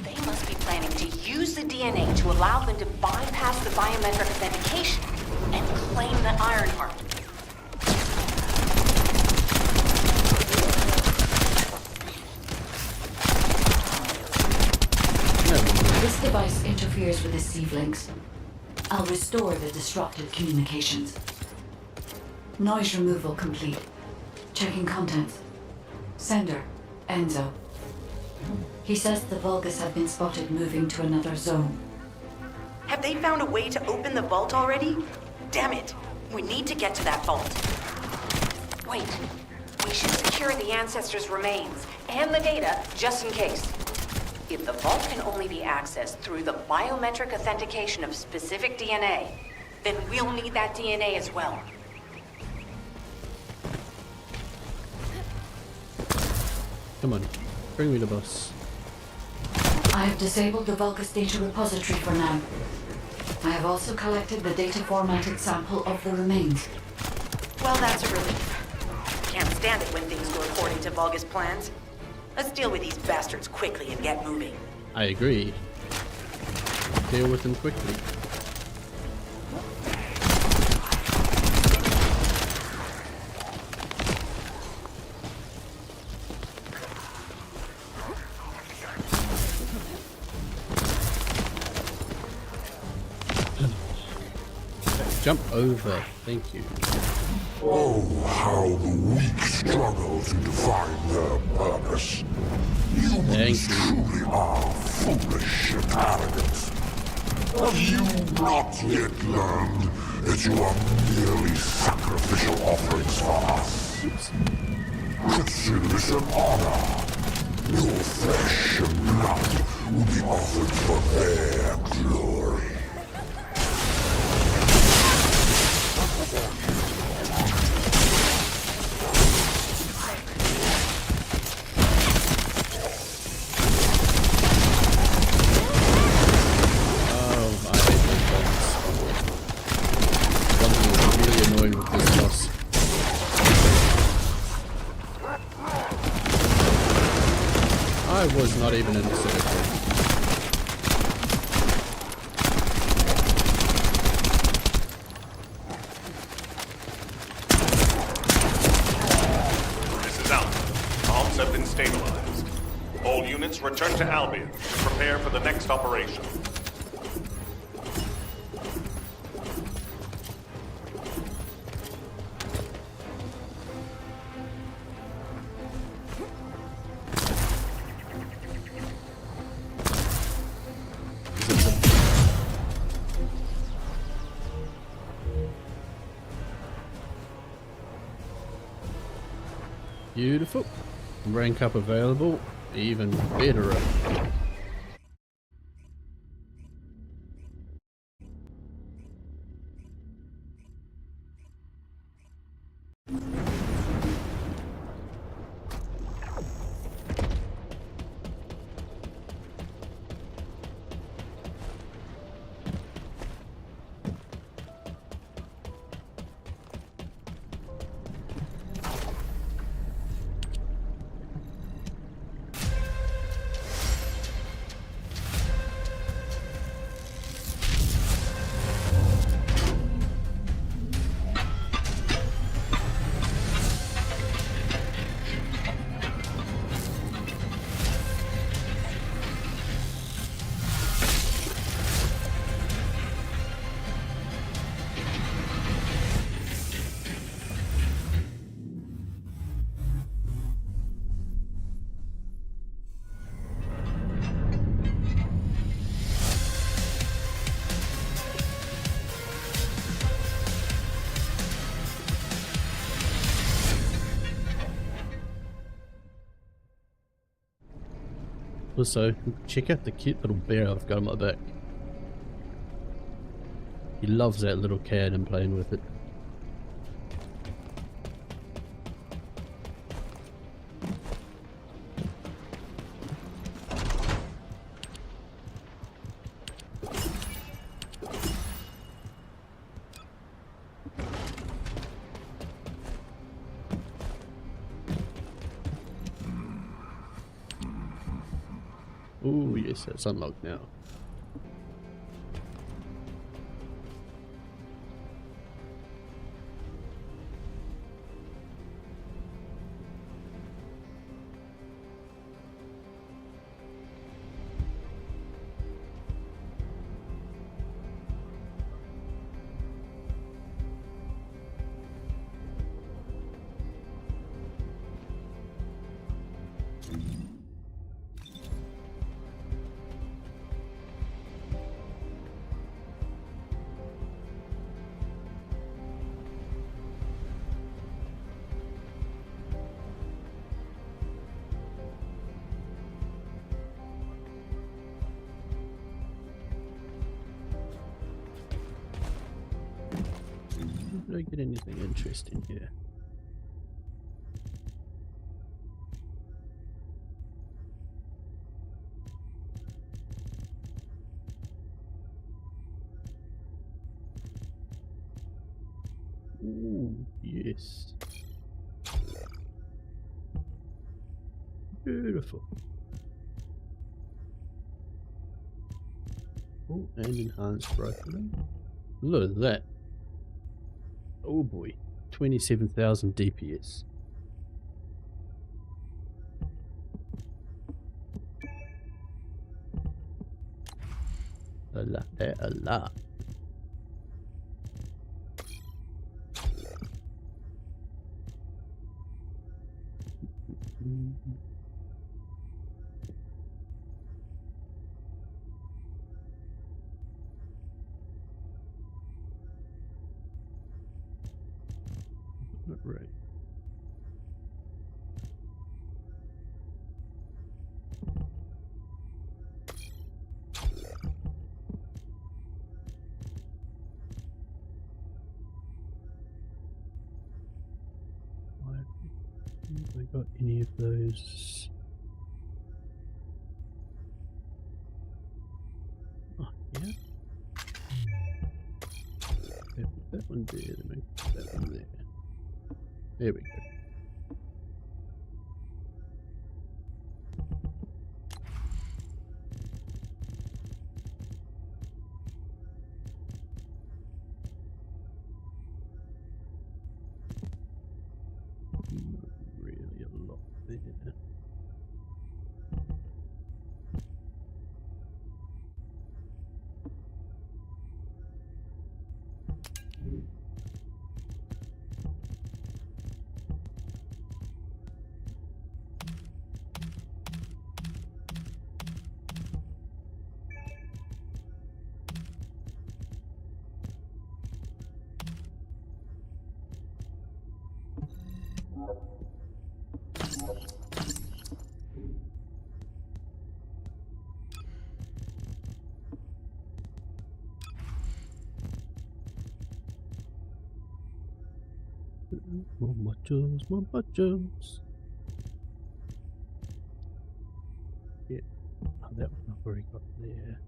[SPEAKER 4] They must be planning to use the DNA to allow them to bypass the biometric authentication and claim the Ironheart.
[SPEAKER 8] This device interferes with the sieve links. I'll restore the disrupted communications. Noise removal complete. Checking contents. Sender, Enzo. He says the Vulgus have been spotted moving to another zone.
[SPEAKER 13] Have they found a way to open the vault already? Damn it! We need to get to that vault.
[SPEAKER 4] Wait, we should secure the ancestors' remains and the data just in case. If the vault can only be accessed through the biometric authentication of specific DNA, then we'll need that DNA as well.
[SPEAKER 1] Come on, bring me the bus.
[SPEAKER 8] I have disabled the Vulgus data repository for now. I have also collected the data formatted sample of the remains.
[SPEAKER 13] Well, that's a relief. Can't stand it when things go according to Vulgus plans. Let's deal with these bastards quickly and get moving.
[SPEAKER 1] I agree. Deal with them quickly. Jump over. Thank you.
[SPEAKER 9] Oh, how the weak struggle to define their purpose. Humans truly are foolish and arrogant. Have you not yet learned that you are merely sacrificial offerings for us? Consider this an honor. Your flesh and blood will be offered for their glory.
[SPEAKER 1] Not even in the circle.
[SPEAKER 2] This is Alpha. Comms have been stabilized. All units return to Albion to prepare for the next operation.
[SPEAKER 1] Beautiful. Rank up available. Even better. Also, check out the cute little bear I've got on my back. He loves that little cat and playing with it. Oh yes, that's unlocked now. Did I get anything interesting here? Ooh, yes. Beautiful. Oh, and enhanced rifling. Look at that. Oh boy, 27,000 DPS. A lot, a lot. Right. Have I got any of those? Oh, yeah. Okay, put that one there, then we put that one there. There we go. More modules, more modules. Yeah. Oh, that one I've already got there.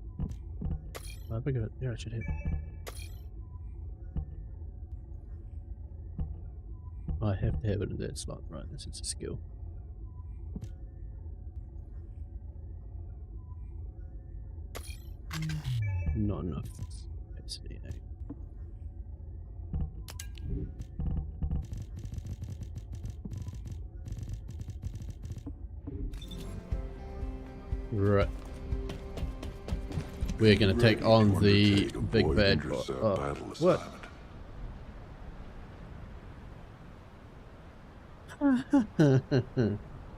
[SPEAKER 1] Oh, have I got it there? I should have. I have to have it in that slot, right? This is a skill. Not enough capacity, eh? Right. We're going to take on the big bad boss. Oh, what?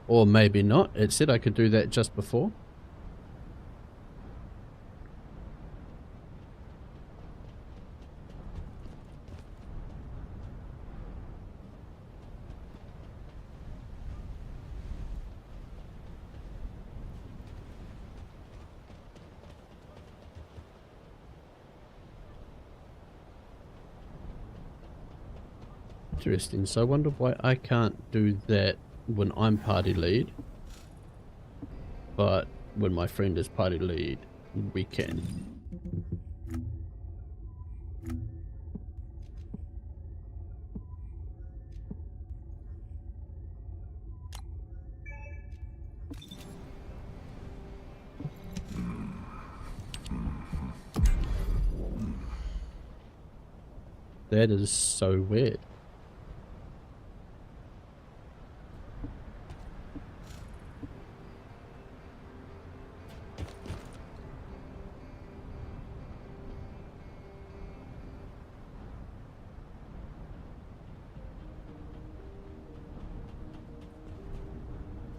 [SPEAKER 1] Or maybe not. It said I could do that just before. Interesting. So I wonder why I can't do that when I'm party lead, but when my friend is party lead, we can. That is so weird.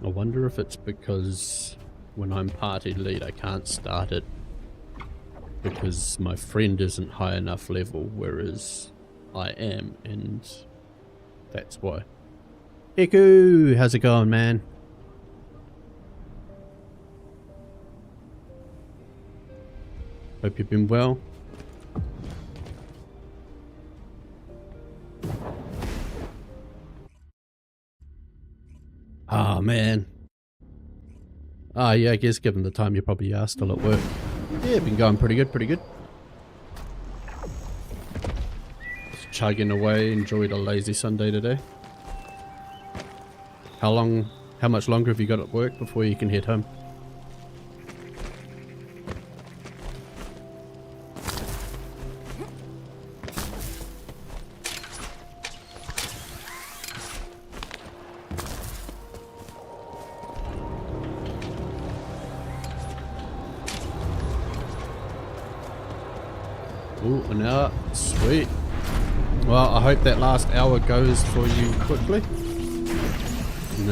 [SPEAKER 1] I wonder if it's because when I'm party lead I can't start it because my friend isn't high enough level, whereas I am, and that's why. Iku, how's it going, man? Hope you've been well. Oh man. Ah, yeah, I guess given the time you probably are still at work. Yeah, been going pretty good, pretty good. Just chugging away, enjoyed a lazy Sunday today. How much longer have you got at work before you can head home? Ooh, an hour. Sweet. Well, I hope that last hour goes for you quickly. And,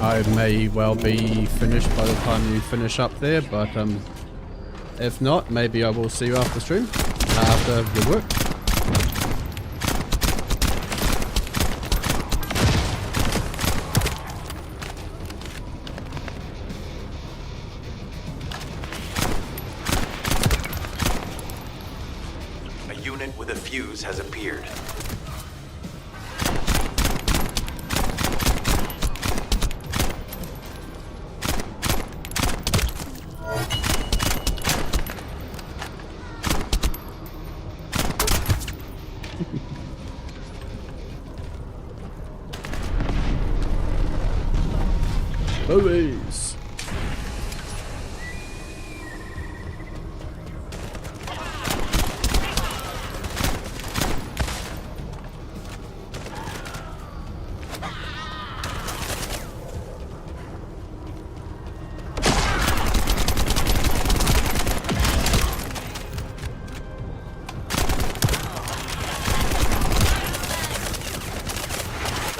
[SPEAKER 1] I may well be finished by the time you finish up there, but if not, maybe I will see you after stream, after your work.
[SPEAKER 6] A unit with a fuse has appeared.
[SPEAKER 1] Always.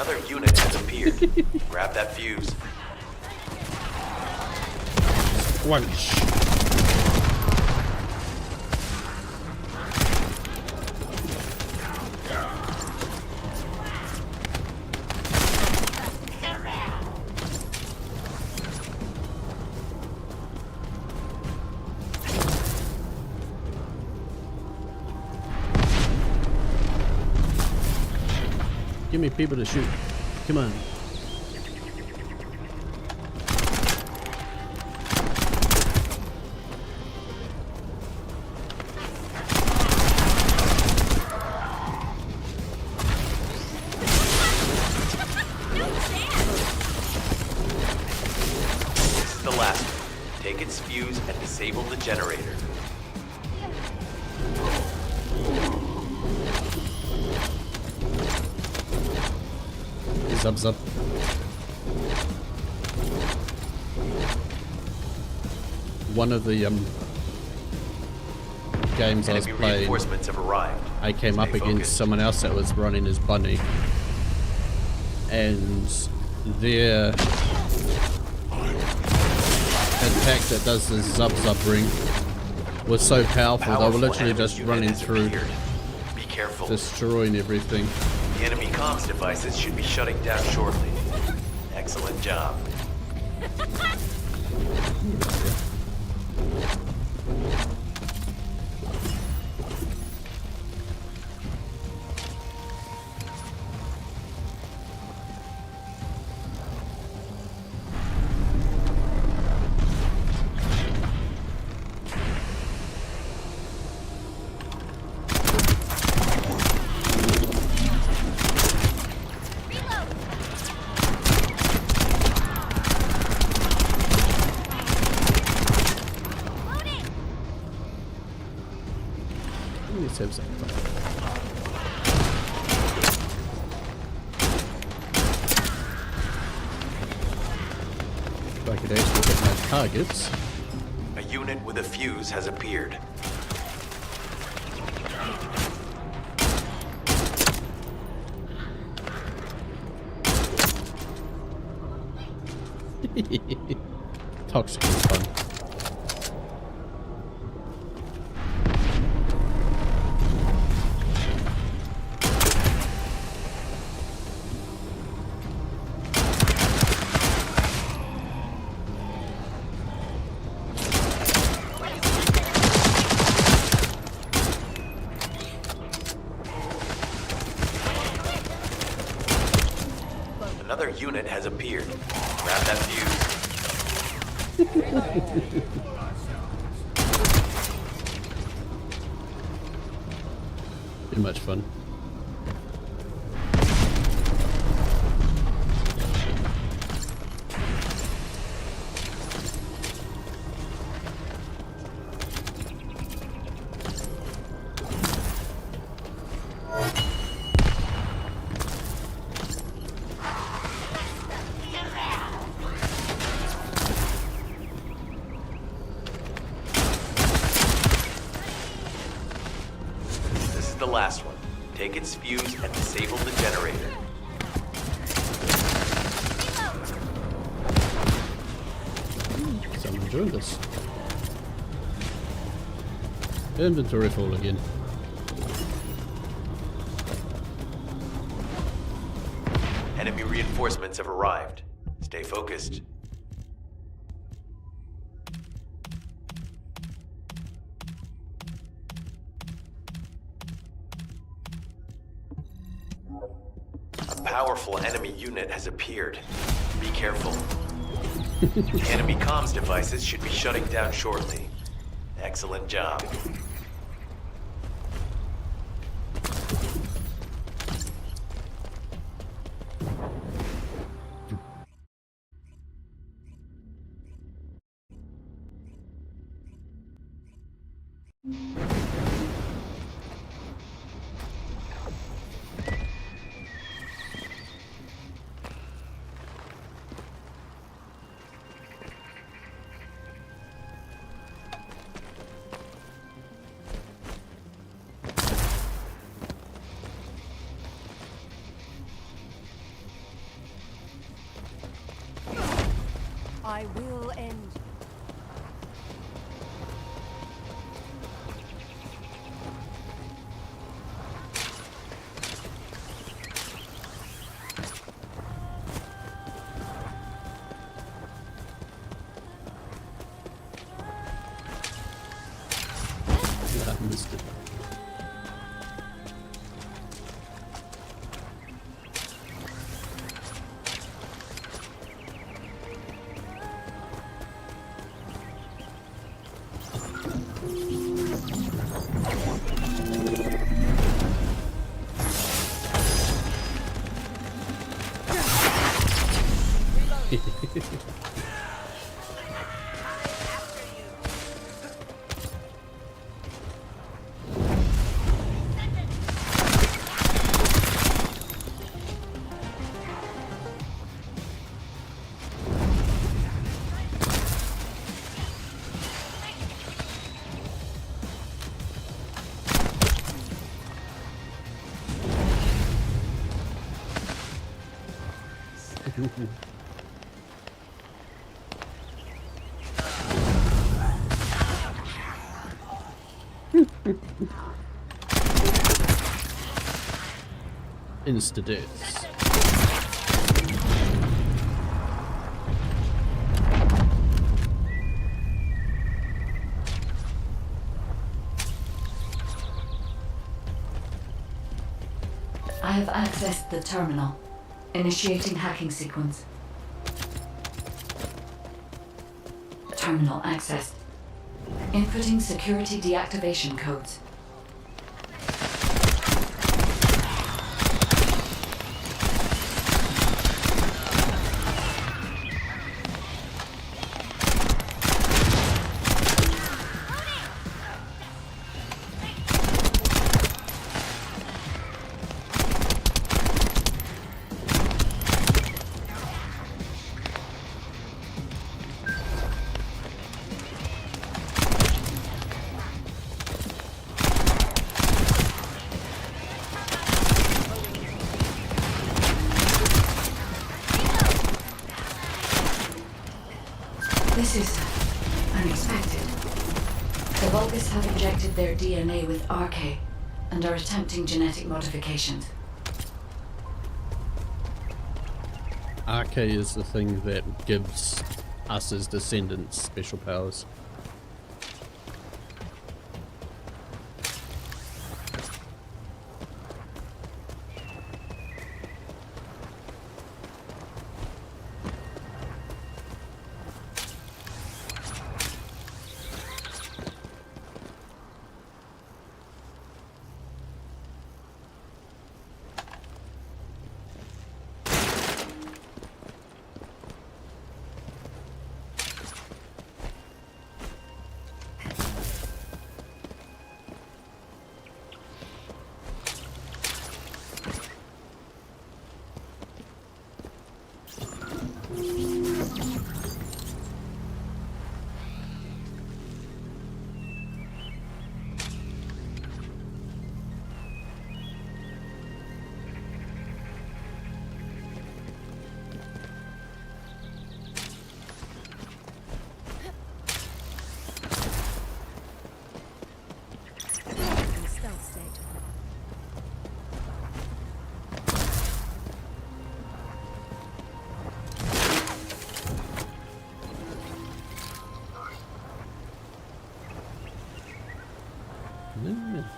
[SPEAKER 6] Another unit has appeared. Grab that fuse.
[SPEAKER 1] Squanch. Give me people to shoot. Come on.
[SPEAKER 6] This is the last one. Take its fuse and disable the generator.
[SPEAKER 1] Zub zub. One of the games I was
[SPEAKER 6] Enemy
[SPEAKER 1] playing,
[SPEAKER 6] reinforcements have arrived.
[SPEAKER 1] I came
[SPEAKER 6] Stay
[SPEAKER 1] up against
[SPEAKER 6] focused.
[SPEAKER 1] someone else that was running as Bunny, and their attack that does the zub zub ring was so powerful. They were
[SPEAKER 6] Powerful
[SPEAKER 1] literally
[SPEAKER 6] enemy
[SPEAKER 1] just
[SPEAKER 6] unit
[SPEAKER 1] running
[SPEAKER 6] has
[SPEAKER 1] through,
[SPEAKER 6] appeared. Be careful.
[SPEAKER 1] destroying everything.
[SPEAKER 6] The enemy comms devices should be shutting down shortly. Excellent job.
[SPEAKER 1] Let's have some fun. If I could actually hit my targets.
[SPEAKER 6] A unit with a fuse has appeared.
[SPEAKER 1] Toxic is fun.
[SPEAKER 6] Another unit has appeared. Grab that fuse.
[SPEAKER 1] Too much fun.
[SPEAKER 6] This is the last one. Take its fuse and disable the generator.
[SPEAKER 1] Someone joined us. Inventory full again.
[SPEAKER 6] Enemy reinforcements have arrived. Stay focused. A powerful enemy unit has appeared. Be careful. The enemy comms devices should be shutting down shortly. Excellent job.
[SPEAKER 14] I will end.
[SPEAKER 1] I missed it. Insta-deaths.
[SPEAKER 8] I have accessed the terminal. Initiating hacking sequence. Terminal accessed. Inputting security deactivation codes. This is unexpected. The Vulgus have injected their DNA with RK and are attempting genetic modifications.
[SPEAKER 1] RK is the thing that gives us as Descendants special powers.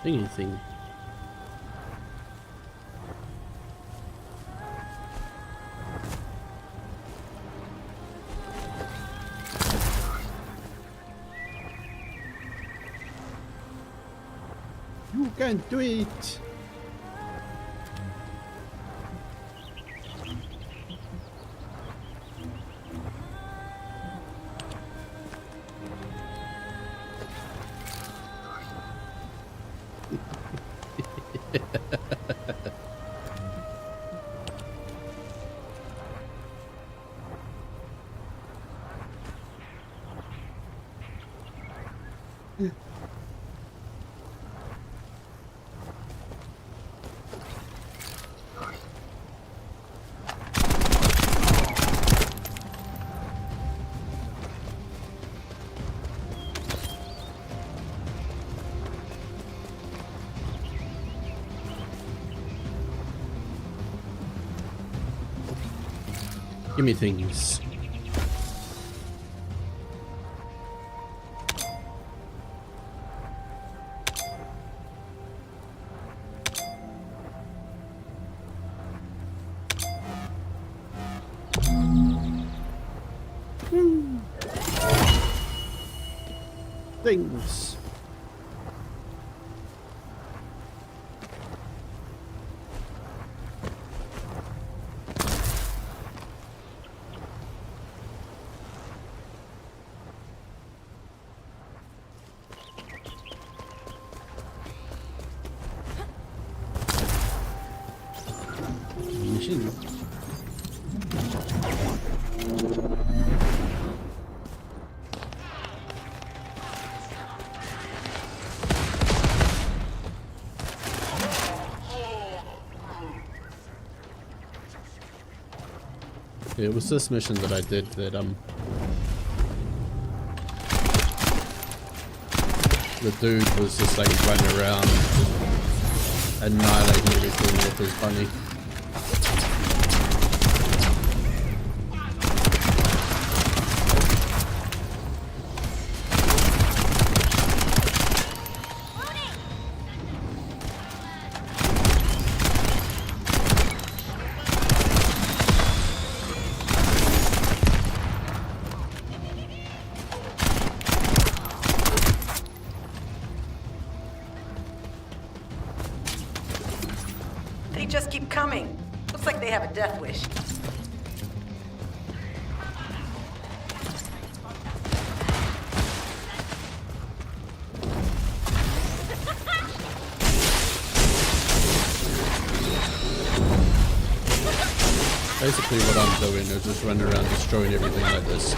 [SPEAKER 1] Anything. You can do it. Give me things. Things. Machine. It was this mission that I did that the dude was just like running around annihilating everything with his bunny.
[SPEAKER 13] They just keep coming. Looks like they have a death wish.
[SPEAKER 1] Basically what I'm doing is just running around destroying everything like this.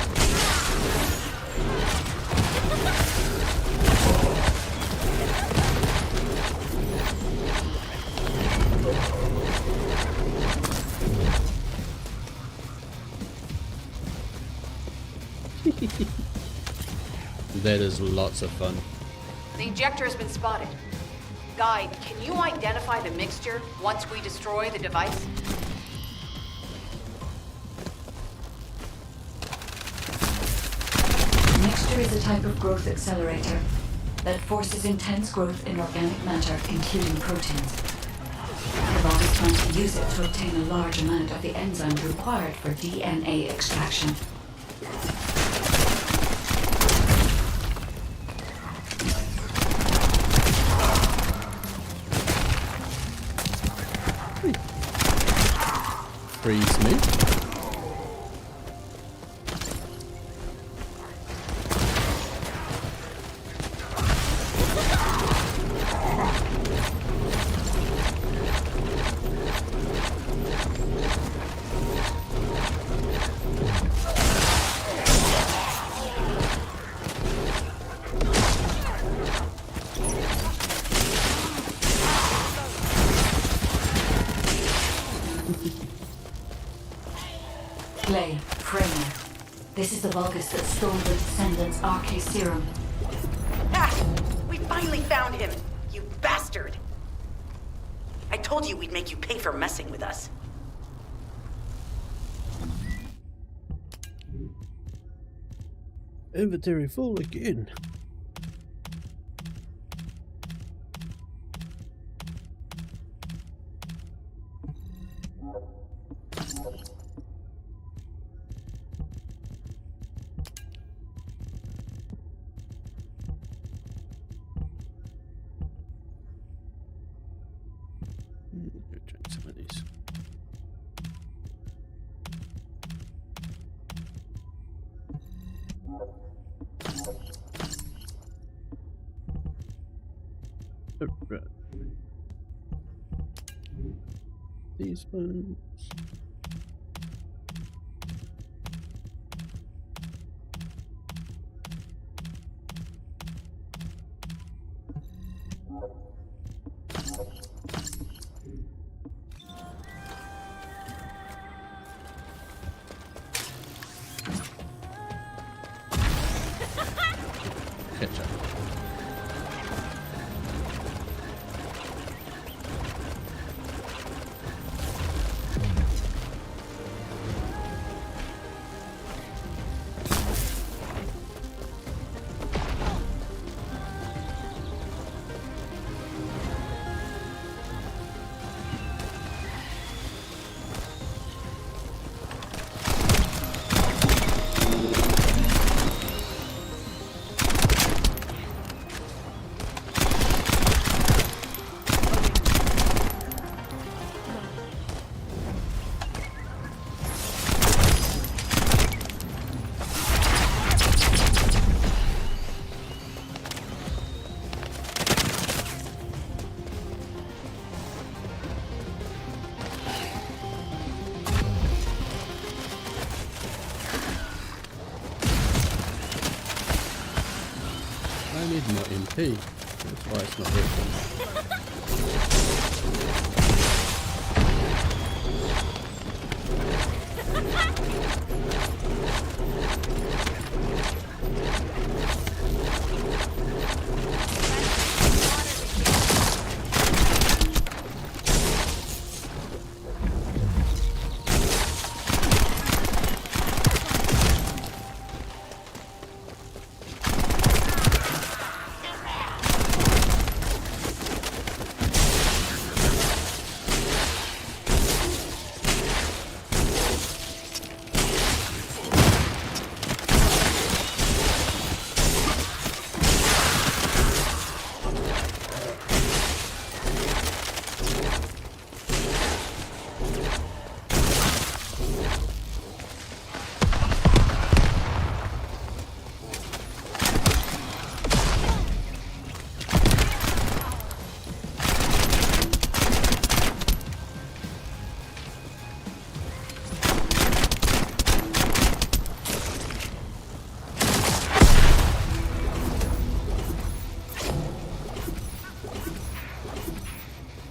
[SPEAKER 1] That is lots of fun.
[SPEAKER 14] The ejector has been spotted. Guide, can you identify the mixture once we destroy the device?
[SPEAKER 8] Mixture is a type of growth accelerator that forces intense growth in organic matter, including proteins. The body plans to use it to obtain a large amount of the enzymes required for DNA extraction.
[SPEAKER 1] Freeze me.
[SPEAKER 8] Clay, Framer. This is the Vulgus that stole the Descendant's RK serum.
[SPEAKER 13] Ah! We finally found him! You bastard! I told you we'd make you pay for messing with us.
[SPEAKER 1] Inventory full again. Some of these. Right. These ones. Ketchup. Hey, that's why it's not working.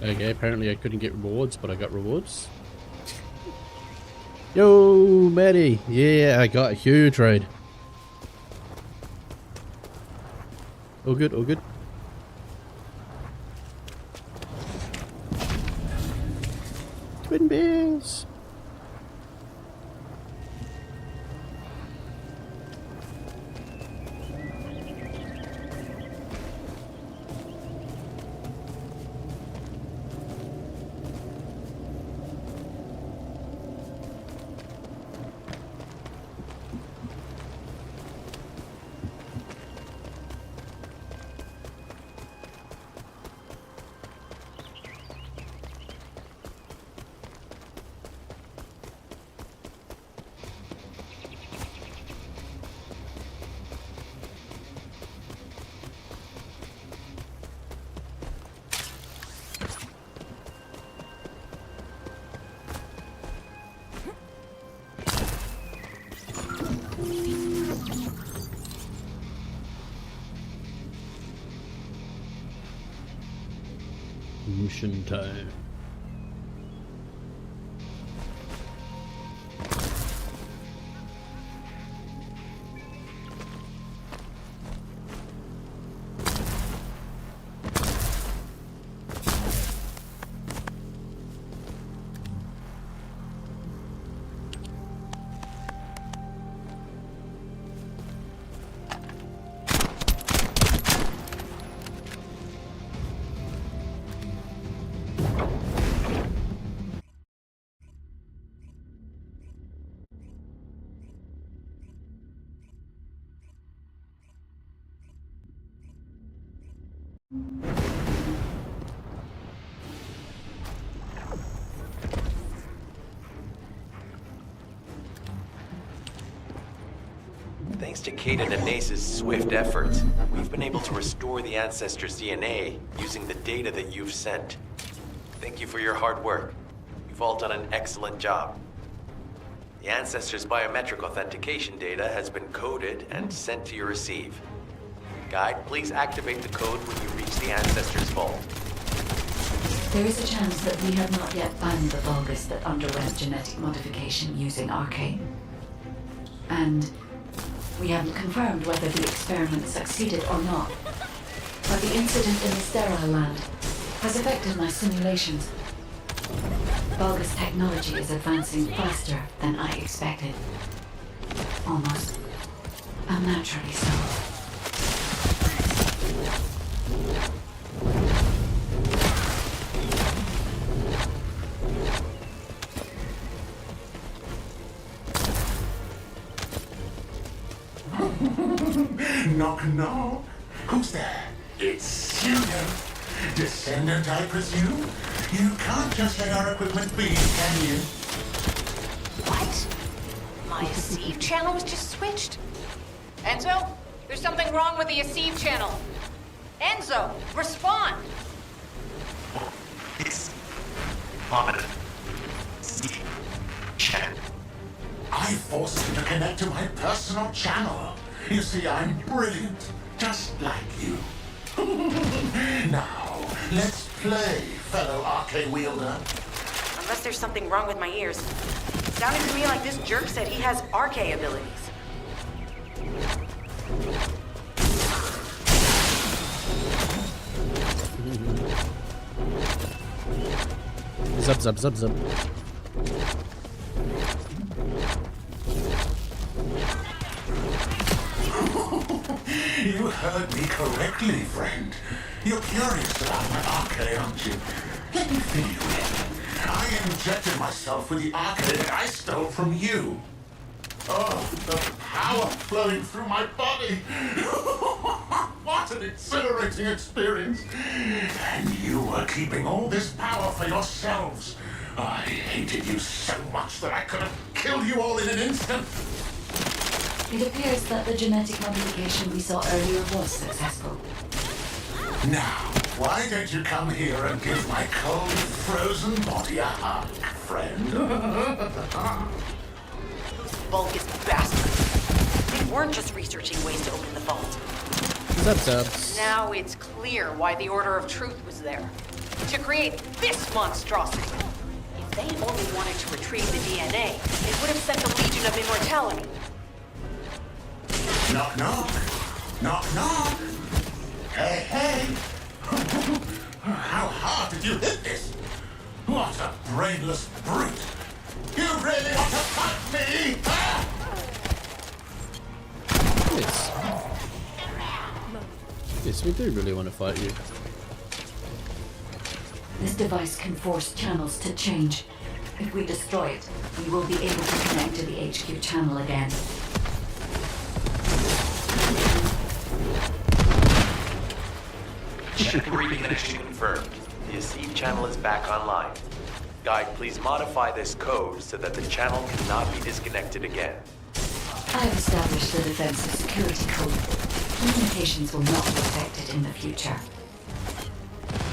[SPEAKER 1] Okay, apparently I couldn't get rewards, but I got rewards. Yo, Maddie! Yeah, I got a huge raid. All good, all good. Twin bears! Mission time.
[SPEAKER 6] Thanks to Caden and Nace's swift efforts, we've been able to restore the Ancestors' DNA using the data that you've sent. Thank you for your hard work. You've all done an excellent job. The Ancestors' biometric authentication data has been coded and sent to your receive. Guide, please activate the code when you reach the Ancestors' vault.
[SPEAKER 8] There is a chance that we have not yet found the Vulgus that underwent genetic modification using Arcane. And we haven't confirmed whether the experiment succeeded or not. But the incident in the sterile land has affected my simulations. Vulgus technology is advancing faster than I expected. Almost unnaturally so.
[SPEAKER 15] Knock, knock. Who's there? It's you, Descendant, I presume? You can't just let our equipment be, can you?
[SPEAKER 14] What? My Aceve channel was just switched? Enzo, there's something wrong with the Aceve channel. Enzo, respond!
[SPEAKER 15] It's Mohammed. Channel. I forced you to connect to my personal channel. You see, I'm brilliant, just like you. Now, let's play, fellow arcane wielder.
[SPEAKER 13] Unless there's something wrong with my ears. Sounded to me like this jerk said he has arcane abilities.
[SPEAKER 1] Zub, zub, zub, zub.
[SPEAKER 15] You heard me correctly, friend. You're curious about my arcane, aren't you? Let me fill you in. I injected myself with the arcane that I stole from you. Oh, the power flowing through my body. What an exhilarating experience. And you were keeping all this power for yourselves. I hated you so much that I could have killed you all in an instant.
[SPEAKER 8] It appears that the genetic modification we saw earlier was successful.
[SPEAKER 15] Now, why don't you come here and give my cold, frozen body a hug, friend?
[SPEAKER 13] Those Vulgus bastards. They weren't just researching ways to open the vault.
[SPEAKER 1] Zub, zub.
[SPEAKER 14] Now it's clear why the Order of Truth was there. To create this monstrosity. If they only wanted to retrieve the DNA, they would have sent the Legion of Immortality.
[SPEAKER 15] Knock, knock. Knock, knock. Hey, hey. How hard did you hit this? What a brainless brute. You really want to fight me? Huh?
[SPEAKER 1] Yes. Yes, we do really want to fight you.
[SPEAKER 8] This device can force channels to change. If we destroy it, we will be able to connect to the HQ channel again.
[SPEAKER 6] Check reading connection confirmed. The Asif channel is back online. Guide, please modify this code so that the channel cannot be disconnected again.
[SPEAKER 8] I have established the defensive security code. Communications will not be affected in the future.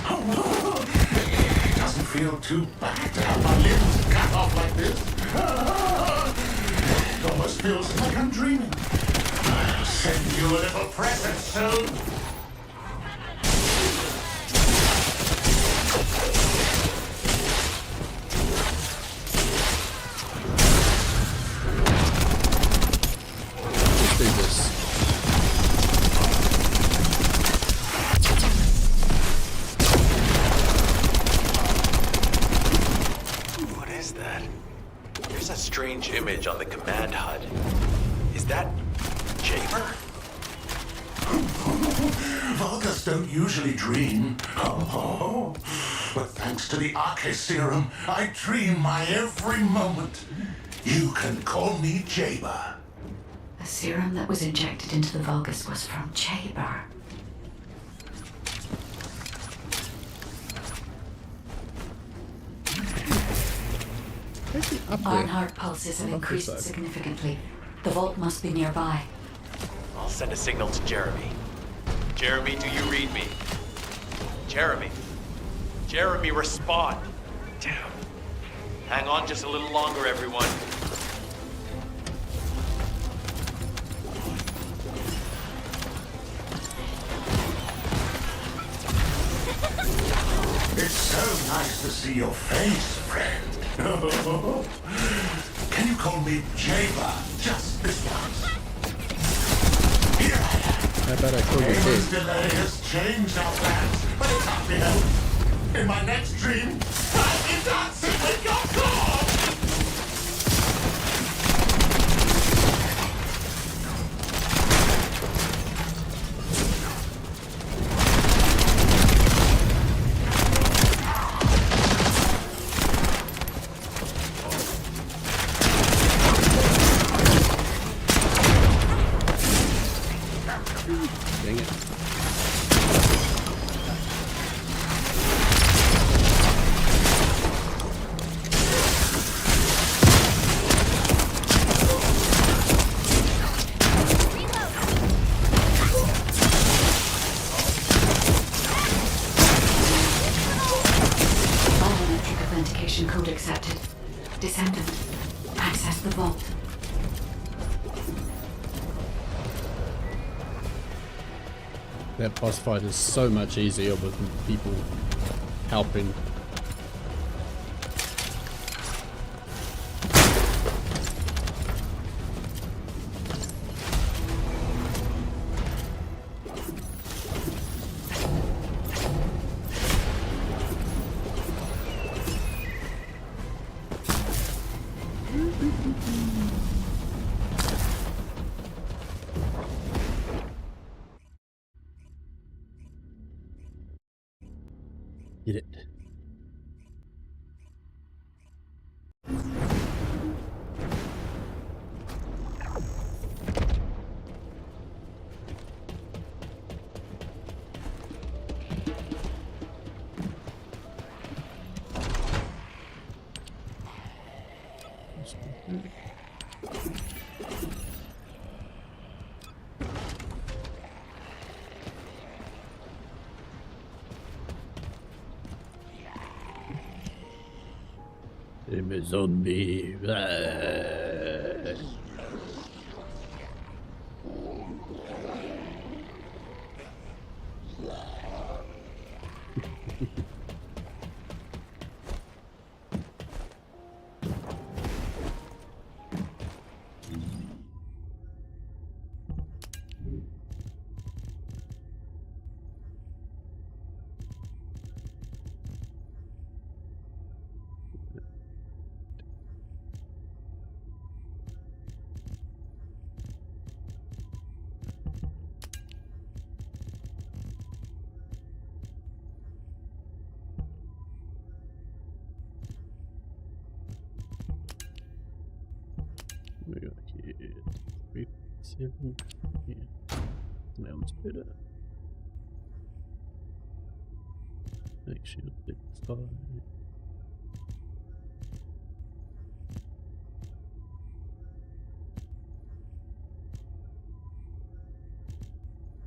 [SPEAKER 15] It doesn't feel too bad to have my limbs cut off like this. It almost feels like I'm dreaming. I'll send you a little present soon.
[SPEAKER 1] Let's do this.
[SPEAKER 6] What is that? There's a strange image on the command HUD. Is that Jaber?
[SPEAKER 15] Vulgus don't usually dream. Oh, but thanks to the Arche Serum, I dream my every moment. You can call me Jaber.
[SPEAKER 8] The serum that was injected into the Vulgus was from Jaber.
[SPEAKER 1] Up there.
[SPEAKER 8] Ironheart pulses have increased significantly. The vault must be nearby.
[SPEAKER 6] I'll send a signal to Jeremy. Jeremy, do you read me? Jeremy. Jeremy, respond. Damn. Hang on just a little longer, everyone.
[SPEAKER 15] It's so nice to see your face, friend. Can you call me Jaber just this once? Here I am.
[SPEAKER 1] How about I call you
[SPEAKER 15] Jaber's
[SPEAKER 1] Dave?
[SPEAKER 15] delay has changed our plans, but it can't be helped. In my next dream, I'll be dancing with your god!
[SPEAKER 1] Dang it.
[SPEAKER 8] Biometric authentication code accepted. Descendant. Access the vault.
[SPEAKER 1] That boss fight is so much easier with people helping. Did it. I'm a zombie. We got here 357. Yeah, that one's better. Make sure it's 5.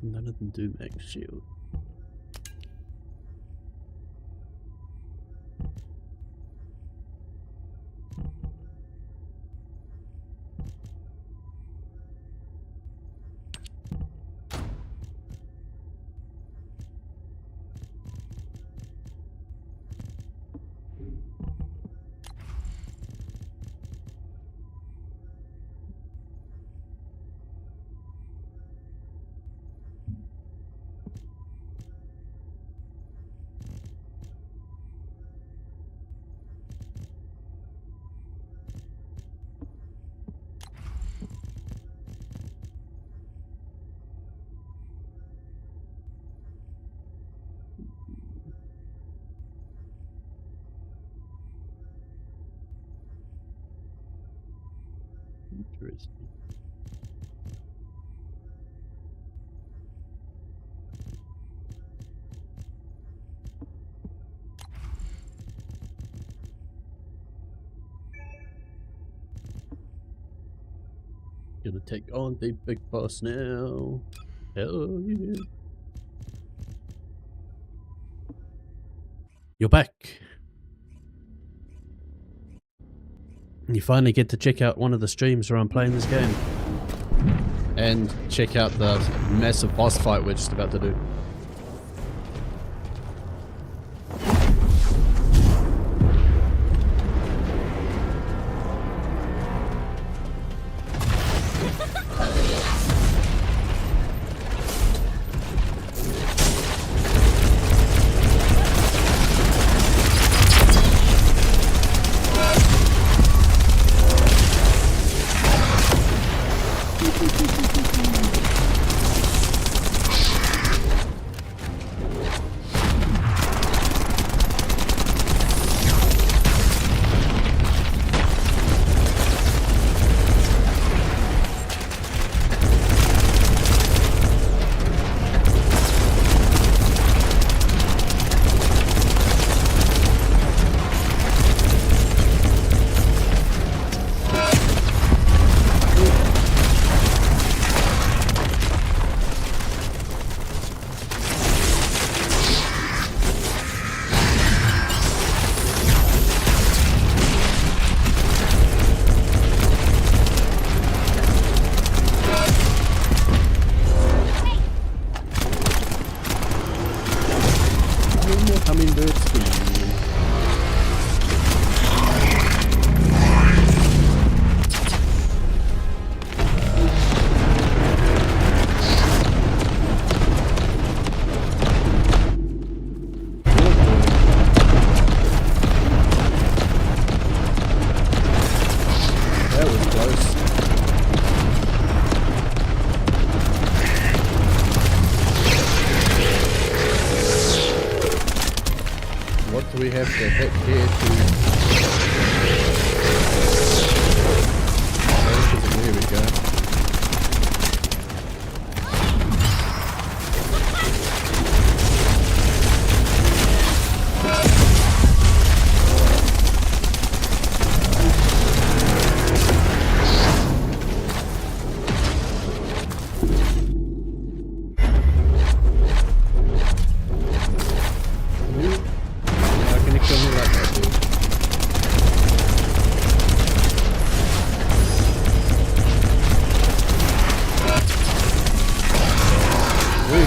[SPEAKER 1] None of them do max shield. Interesting. Gonna take on the big boss now. Hell yeah. You're back. You finally get to check out one of the streams where I'm playing this game. And check out the massive boss fight we're just about to do. the heck here to... There we go.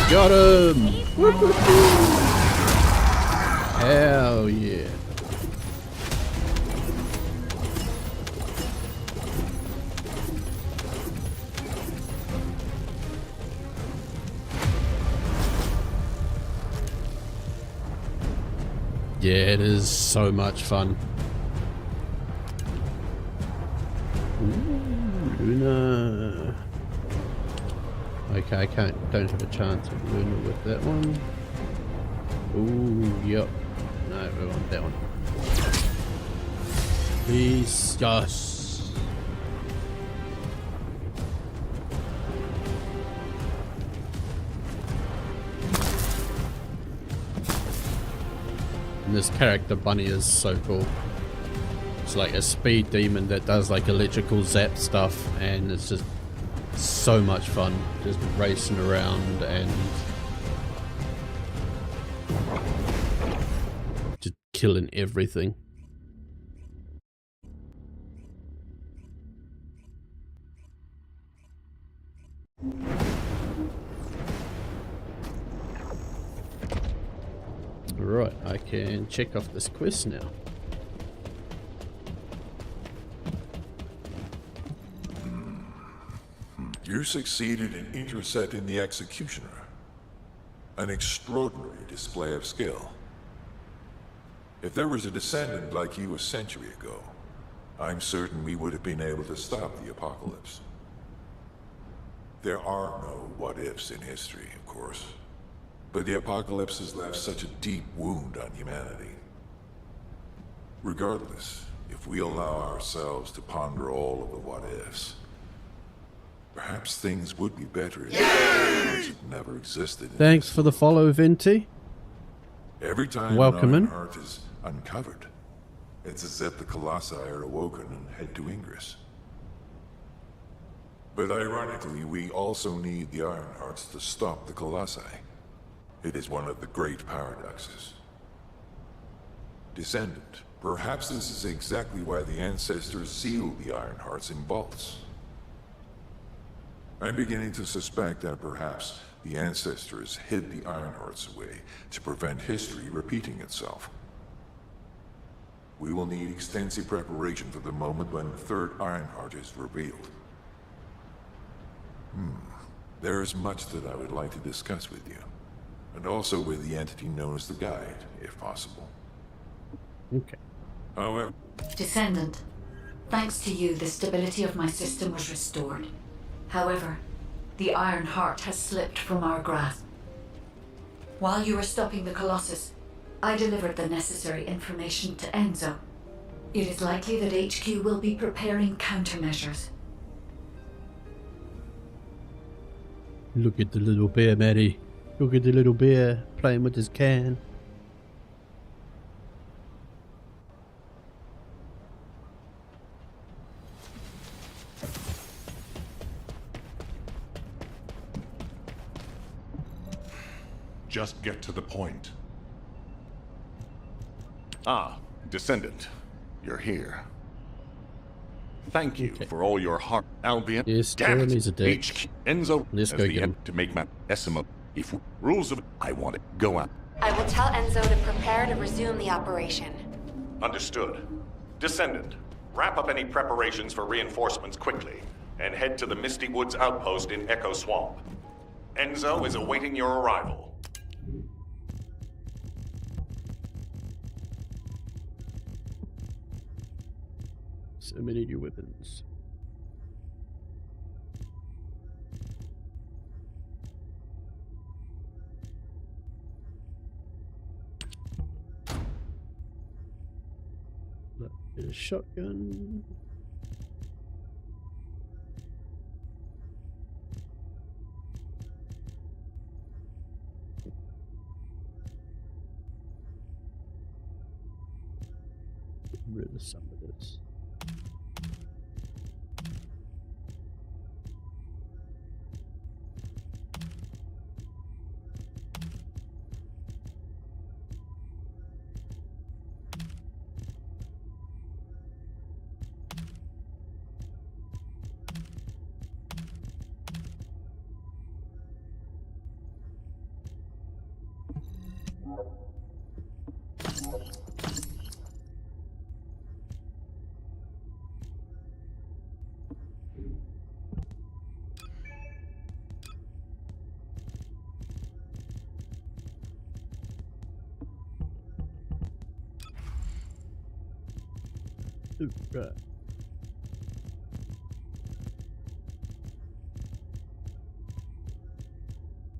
[SPEAKER 1] Got him! Hell yeah. Yeah, it is so much fun. Ooh, Luna. Okay, don't have a chance of Luna with that one. Ooh, yep. No, we want that one. Please, yes. And this character Bunny is so cool. It's like a speed demon that does like electrical zap stuff, and it's just so much fun just racing around and just killing everything. Right, I can check off this quest now.
[SPEAKER 9] You succeeded in intercepting the Executioner. An extraordinary display of skill. If there was a Descendant like you a century ago, I'm certain we would have been able to stop the apocalypse. There are no what-ifs in history, of course. But the apocalypse has left such a deep wound on humanity. Regardless, if we allow ourselves to ponder all of the what-ifs, perhaps things would be better if it never existed.
[SPEAKER 1] Thanks for the follow, Venti.
[SPEAKER 9] Every time
[SPEAKER 1] welcome
[SPEAKER 9] an
[SPEAKER 1] in.
[SPEAKER 9] Ironheart is uncovered, it's as if the Colossi are awoken and head to Ingress. But ironically, we also need the Ironhearts to stop the Colossi. It is one of the great paradoxes. Descendant, perhaps this is exactly why the ancestors sealed the Ironhearts in vaults. I'm beginning to suspect that perhaps the ancestors hid the Ironhearts away to prevent history repeating itself. We will need extensive preparation for the moment when the third Ironheart is revealed. There is much that I would like to discuss with you, and also with the entity known as the Guide, if possible.
[SPEAKER 1] Okay.
[SPEAKER 9] However...
[SPEAKER 8] Descendant, thanks to you, the stability of my system was restored. However, the Iron Heart has slipped from our grasp. While you were stopping the Colossus, I delivered the necessary information to Enzo. It is likely that HQ will be preparing countermeasures.
[SPEAKER 1] Look at the little bear, Maddie. Look at the little bear playing with his can.
[SPEAKER 2] Just get to the point. Ah, Descendant. You're here. Thank you for all your heart, Albion.
[SPEAKER 1] Yes,
[SPEAKER 2] damn it.
[SPEAKER 1] Jeremy's a dick.
[SPEAKER 2] HQ Enzo
[SPEAKER 1] Let's
[SPEAKER 2] has
[SPEAKER 1] go
[SPEAKER 2] the
[SPEAKER 1] get him.
[SPEAKER 2] end to make my estimate. If rules of I want it, go on.
[SPEAKER 4] I will tell Enzo to prepare to resume the operation.
[SPEAKER 2] Understood. Descendant, wrap up any preparations for reinforcements quickly, and head to the Misty Woods outpost in Echo Swamp. Enzo is awaiting your arrival.
[SPEAKER 1] So many new weapons. A shotgun. Get rid of some of this. Right.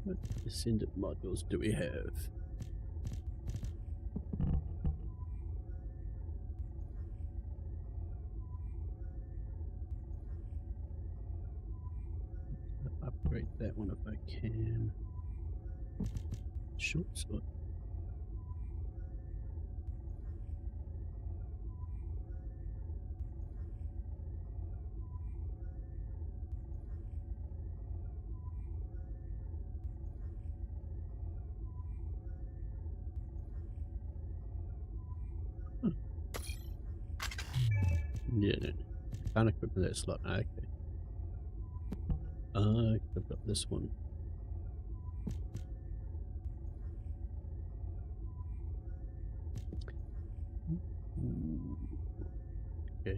[SPEAKER 1] What Descendant modules do we have? Upgrade that one if I can. Short sword. Yeah, no. Can't equip that slot. Okay. I've got this one. Okay.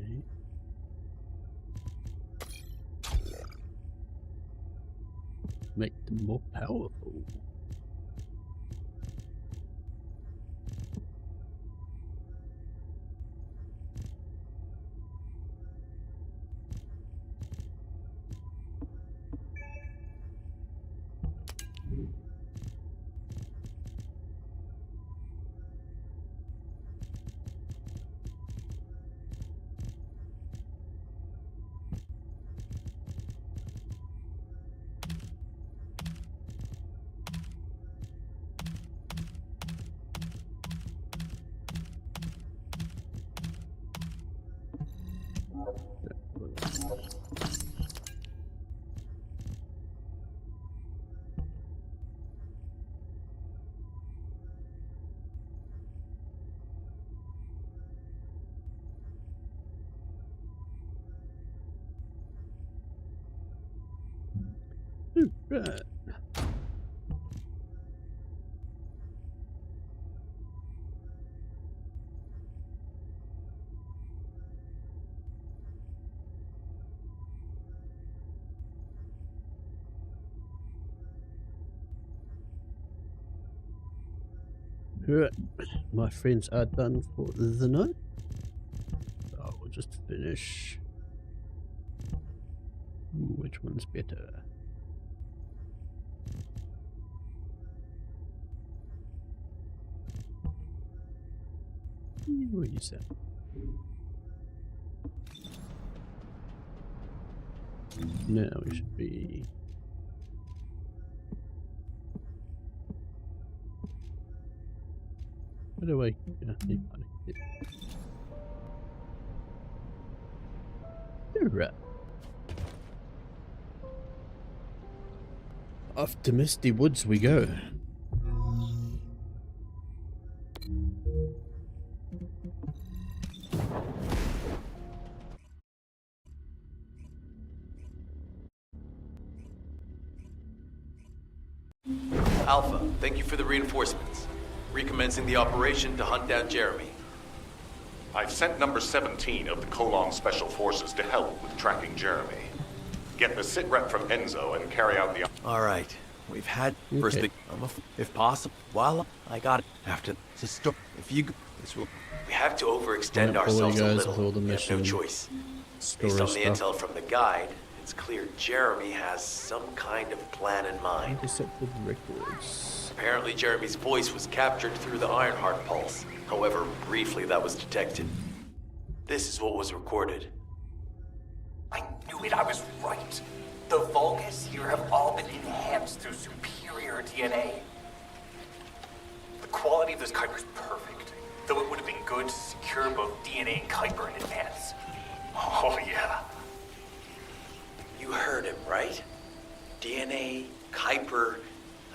[SPEAKER 1] Make them more powerful. Right. Right, my friends are done for the night. So we'll just finish. Which one's better? What is that? Now we should be. Where do I? Right. Off to Misty Woods we go.
[SPEAKER 6] Alpha, thank you for the reinforcements. Recommencing the operation to hunt down Jeremy.
[SPEAKER 2] I've sent number 17 of the Colon Special Forces to help with tracking Jeremy. Get the sit rep from Enzo and carry out the...
[SPEAKER 6] All right. We've had first thing, if possible. While I got it after sister, if you this will, we have to overextend ourselves a little. We have no choice. Based on the intel from the guide, it's clear Jeremy has some kind of plan in mind.
[SPEAKER 1] Intercepted records.
[SPEAKER 6] Apparently, Jeremy's voice was captured through the Ironheart pulse. However, briefly that was detected. This is what was recorded.
[SPEAKER 16] I knew it, I was right. The Vulgus here have all been enhanced through superior DNA. The quality of this Kuiper's perfect, though it would have been good to secure both DNA and Kuiper in advance. Oh yeah.
[SPEAKER 6] You heard him, right? DNA, Kuiper.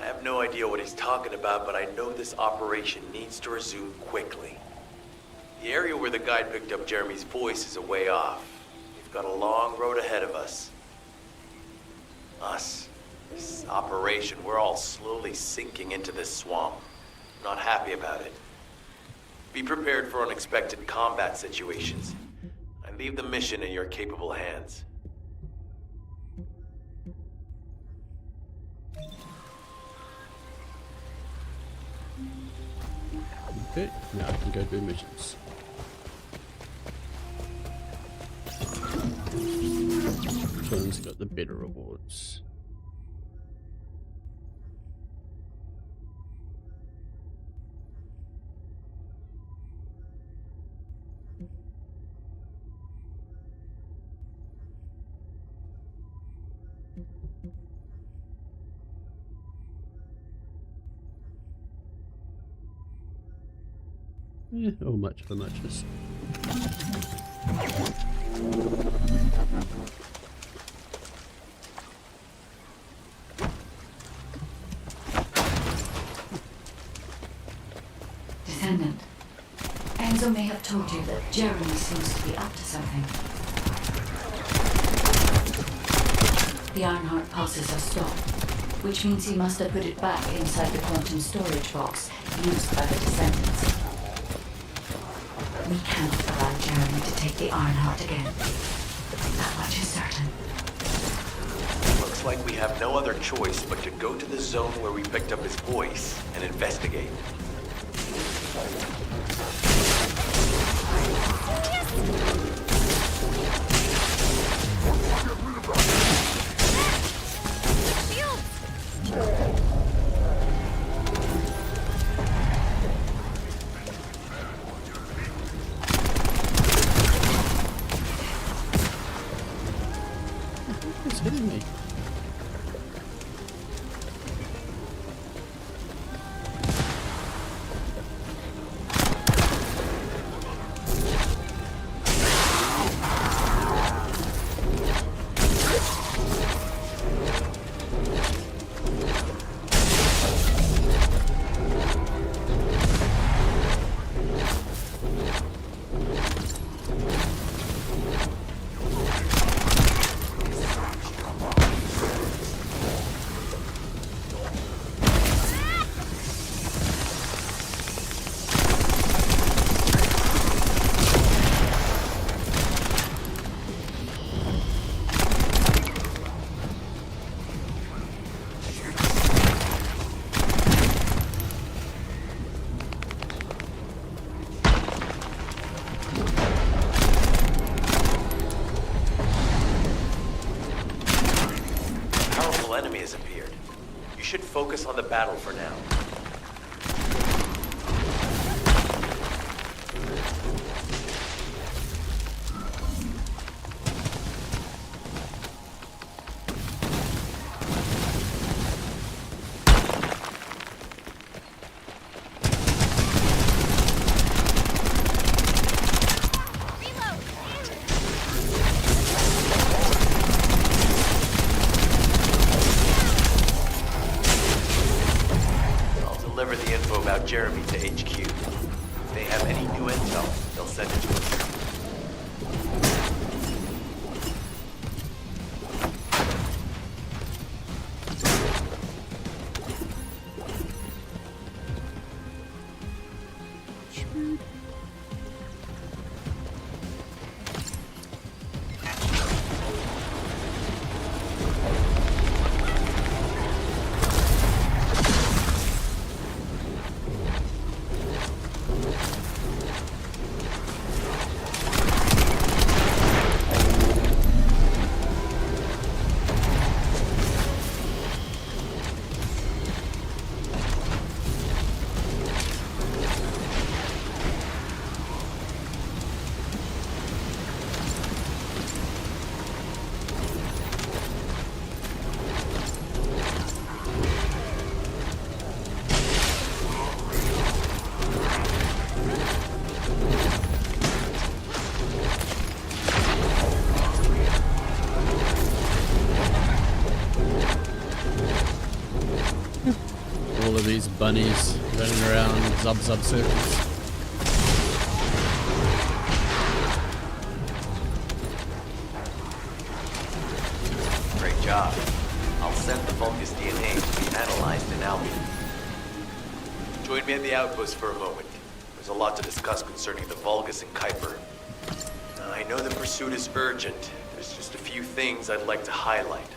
[SPEAKER 6] I have no idea what he's talking about, but I know this operation needs to resume quickly. The area where the guide picked up Jeremy's voice is a way off. We've got a long road ahead of us. This operation, we're all slowly sinking into this swamp. Not happy about it. Be prepared for unexpected combat situations. I leave the mission in your capable hands.
[SPEAKER 1] Okay, now I can go do missions. Which one's got the better rewards? Oh, much for muches.
[SPEAKER 8] Descendant, Enzo may have told you that Jeremy seems to be up to something. The Ironheart pulses have stopped, which means he must have put it back inside the quantum storage box used by the Descendants. We cannot allow Jeremy to take the Ironheart again. That much is certain.
[SPEAKER 6] Looks like we have no other choice but to go to the zone where we picked up his voice and investigate.
[SPEAKER 1] It's hitting me.
[SPEAKER 6] Enemy has appeared. You should focus on the battle for now. Deliver the info about Jeremy to HQ. If they have any new intel, they'll send it to us.
[SPEAKER 1] bunnies running around zub circles.
[SPEAKER 6] Great job. I'll send the Vulgus DNA to be analyzed in Alpha. Join me at the outpost for a moment. There's a lot to discuss concerning the Vulgus and Kuiper. I know the pursuit is urgent. There's just a few things I'd like to highlight.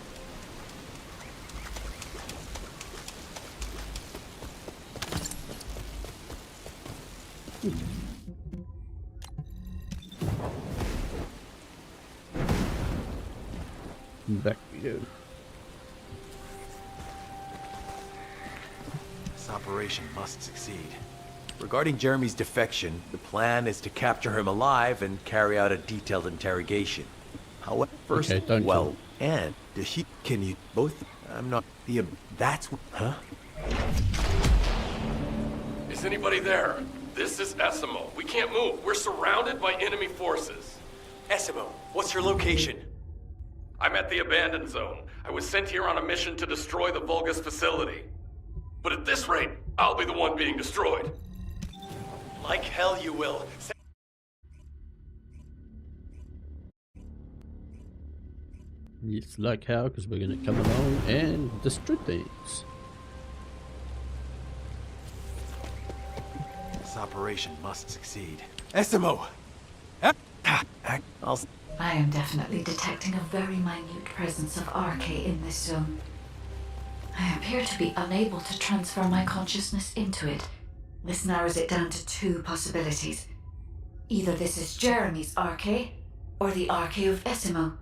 [SPEAKER 1] Back we go.
[SPEAKER 6] This operation must succeed. Regarding Jeremy's defection, the plan is to capture him alive and carry out a detailed interrogation. However, first,
[SPEAKER 1] okay, don't
[SPEAKER 6] well,
[SPEAKER 1] kill.
[SPEAKER 6] and can you both? I'm not the. That's huh?
[SPEAKER 17] Is anybody there? This is Essimo. We can't move. We're surrounded by enemy forces.
[SPEAKER 6] Essimo, what's your location?
[SPEAKER 17] I'm at the abandoned zone. I was sent here on a mission to destroy the Vulgus facility. But at this rate, I'll be the one being destroyed.
[SPEAKER 6] Like hell you will.
[SPEAKER 1] It's like how, because we're going to come along and destroy things.
[SPEAKER 6] This operation must succeed. Essimo!
[SPEAKER 8] I am definitely detecting a very minute presence of RK in this zone. I appear to be unable to transfer my consciousness into it. This narrows it down to two possibilities. Either this is Jeremy's RK, or the RK of Essimo,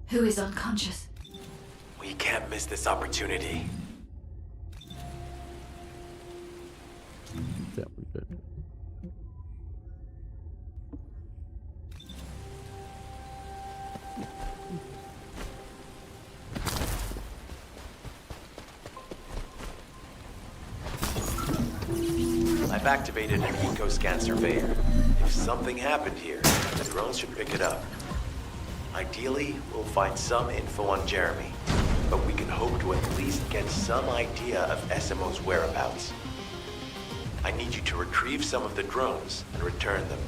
[SPEAKER 8] who is unconscious.
[SPEAKER 6] We can't miss this opportunity.
[SPEAKER 1] That one good.
[SPEAKER 6] I've activated an eco-scan surveyor. If something happened here, the drones should pick it up. Ideally, we'll find some info on Jeremy, but we can hope to at least get some idea of Essimo's whereabouts. I need you to retrieve some of the drones and return them.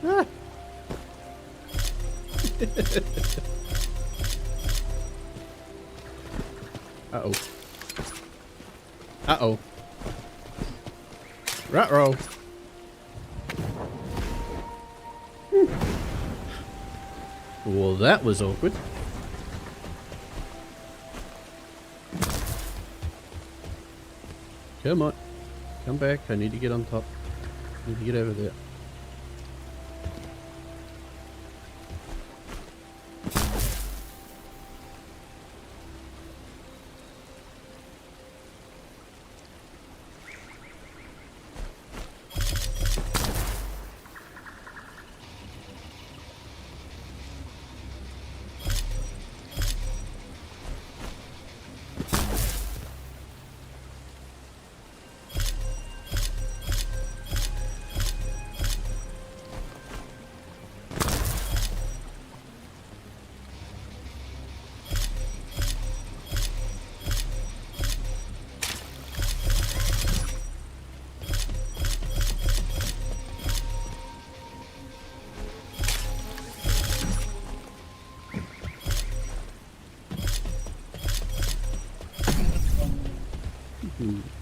[SPEAKER 1] Ah. Uh-oh. Uh-oh. Ruh-roh. Well, that was awkward. Come on. Come back. I need to get on top. I need to get over there.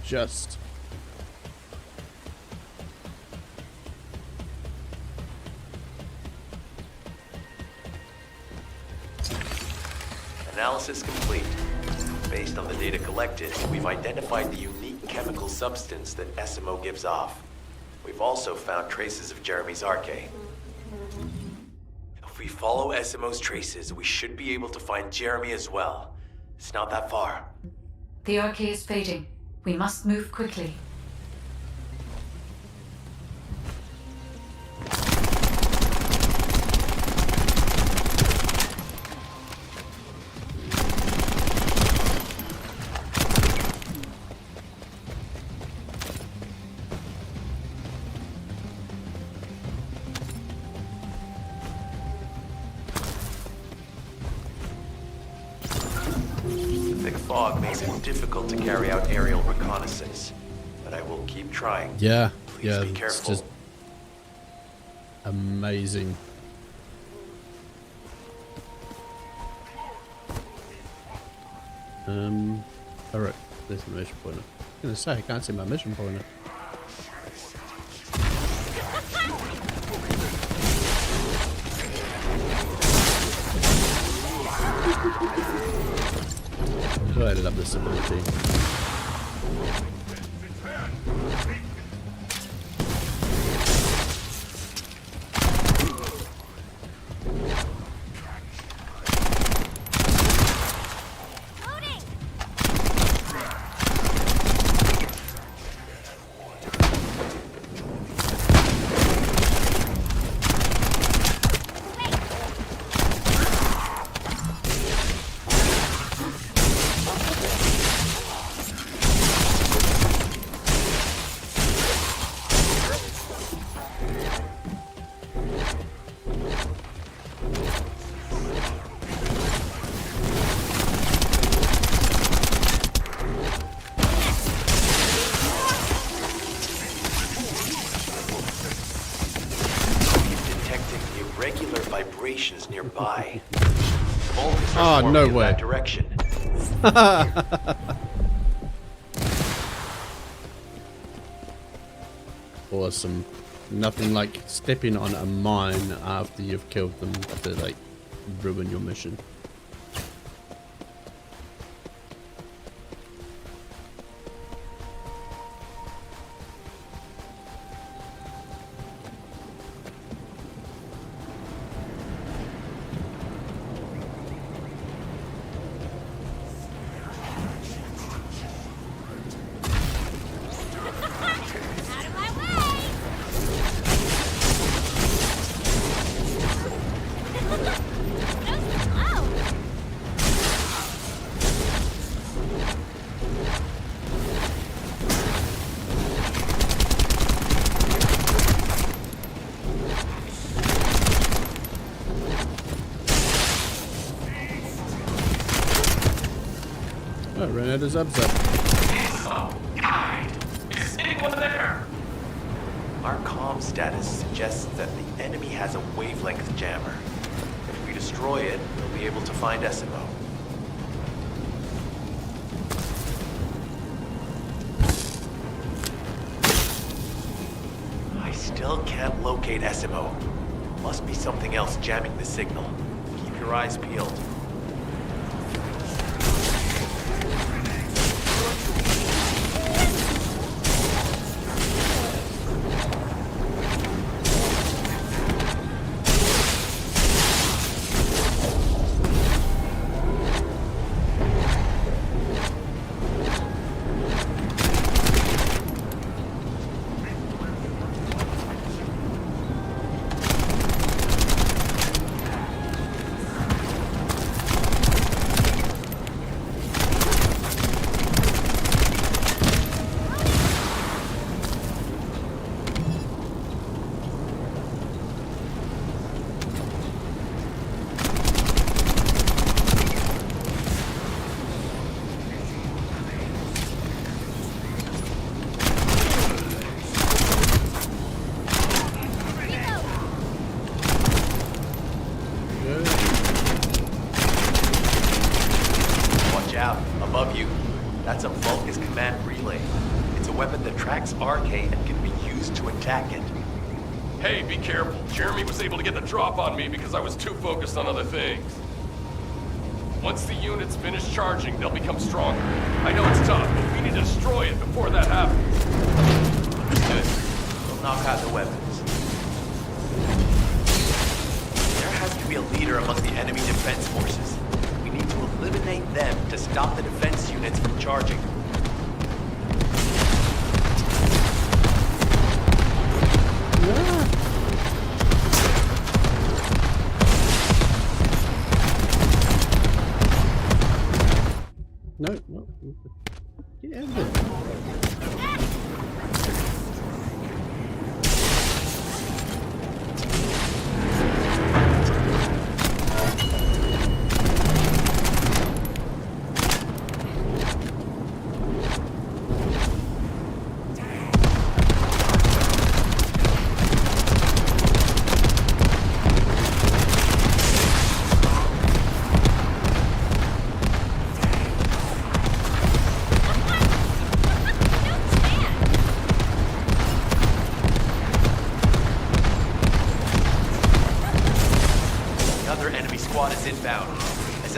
[SPEAKER 1] Just.
[SPEAKER 6] Analysis complete. Based on the data collected, we've identified the unique chemical substance that Essimo gives off. We've also found traces of Jeremy's RK. If we follow Essimo's traces, we should be able to find Jeremy as well. It's not that far.
[SPEAKER 8] The RK is fading. We must move quickly.
[SPEAKER 6] fog makes it difficult to carry out aerial reconnaissance, but I will keep trying.
[SPEAKER 1] Yeah,
[SPEAKER 6] Please
[SPEAKER 1] yeah,
[SPEAKER 6] be
[SPEAKER 1] it's
[SPEAKER 6] careful.
[SPEAKER 1] just amazing. Alright, there's the mission pointer. I was gonna say, I can't see my mission pointer. So I ended up this ability.
[SPEAKER 6] Irregular vibrations nearby.
[SPEAKER 1] Oh, no way.
[SPEAKER 6] That direction.
[SPEAKER 1] Awesome. Nothing like stepping on a mine after you've killed them to like ruin your mission. Oh, ran out of Zub-Zub.
[SPEAKER 17] Is anyone there?
[SPEAKER 6] Our comm status suggests that the enemy has a wavelength jammer. If we destroy it, we'll be able to find SMO. I still can't locate SMO. Must be something else jamming the signal. Keep your eyes peeled. Above you, that's a Vulgus command relay. It's a weapon that tracks RK and can be used to attack it.
[SPEAKER 17] Hey, be careful. Jeremy was able to get the drop on me because I was too focused on other things. Once the units finish charging, they'll become stronger. I know it's tough, but we need to destroy it before that happens.
[SPEAKER 6] Good. We'll knock out the weapons. There has to be a leader among the enemy defense forces. We need to eliminate them to stop the defense units from charging.
[SPEAKER 1] No, no. Get out of it.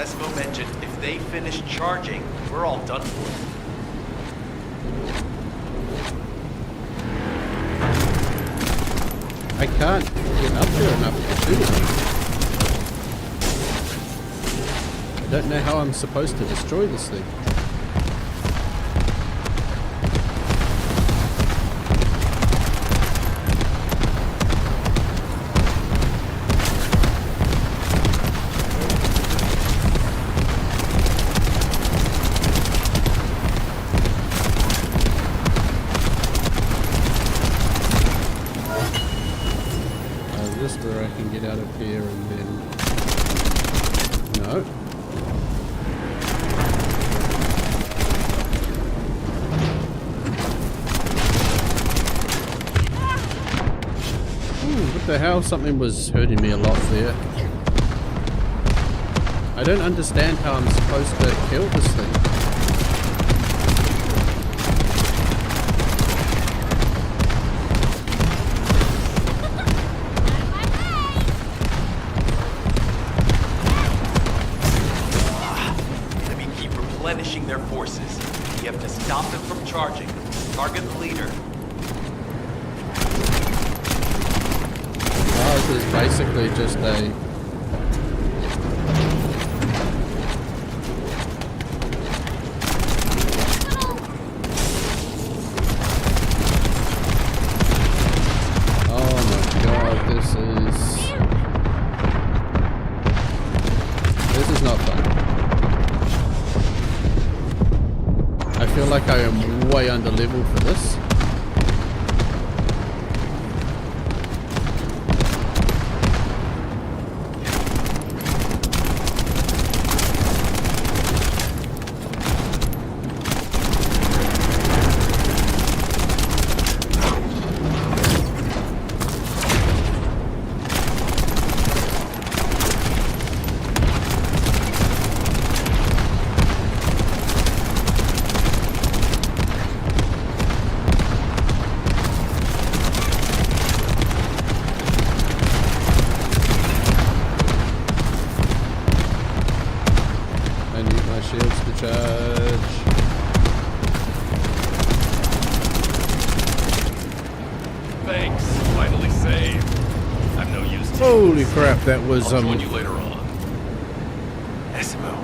[SPEAKER 6] Sesamo mentioned if they finish charging, we're all done for.
[SPEAKER 1] I can't get up there enough to shoot it. I don't know how I'm supposed to destroy this thing. Where I can get out of here and then... No. Ooh, what the hell? Something was hurting me a lot there. I don't understand how I'm supposed to kill this thing.
[SPEAKER 6] Their forces. You have to stop them from charging. Target the leader.
[SPEAKER 1] Oh, this is basically just a... Oh my god, this is not fun. I feel like I am way under level for this. Shields to charge.
[SPEAKER 17] Thanks. Finally saved. I'm no use to
[SPEAKER 1] Holy crap, that was
[SPEAKER 17] I'll join you later on.
[SPEAKER 6] Desimo,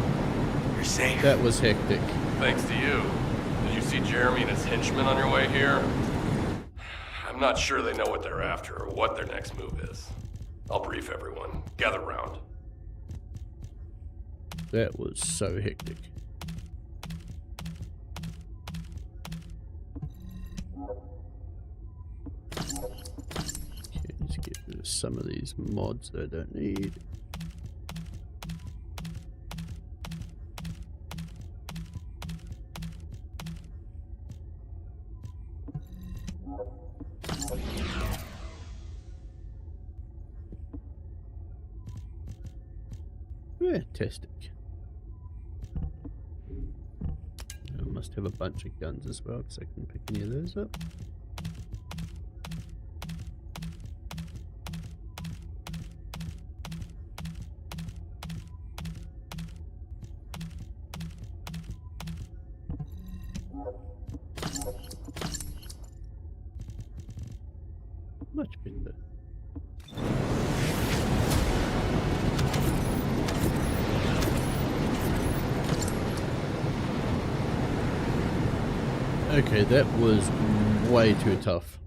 [SPEAKER 6] you're safe.
[SPEAKER 1] That was hectic.
[SPEAKER 17] Thanks to you. Did you see Jeremy and his henchmen on your way here? I'm not sure they know what they're after or what their next move is. I'll brief everyone. Gather round.
[SPEAKER 1] That was so hectic. Okay, let's get rid of some of these mods that I don't need. Fantastic. I must have a bunch of guns as well because I can pick any of those up. Much better. Okay, that was way too tough.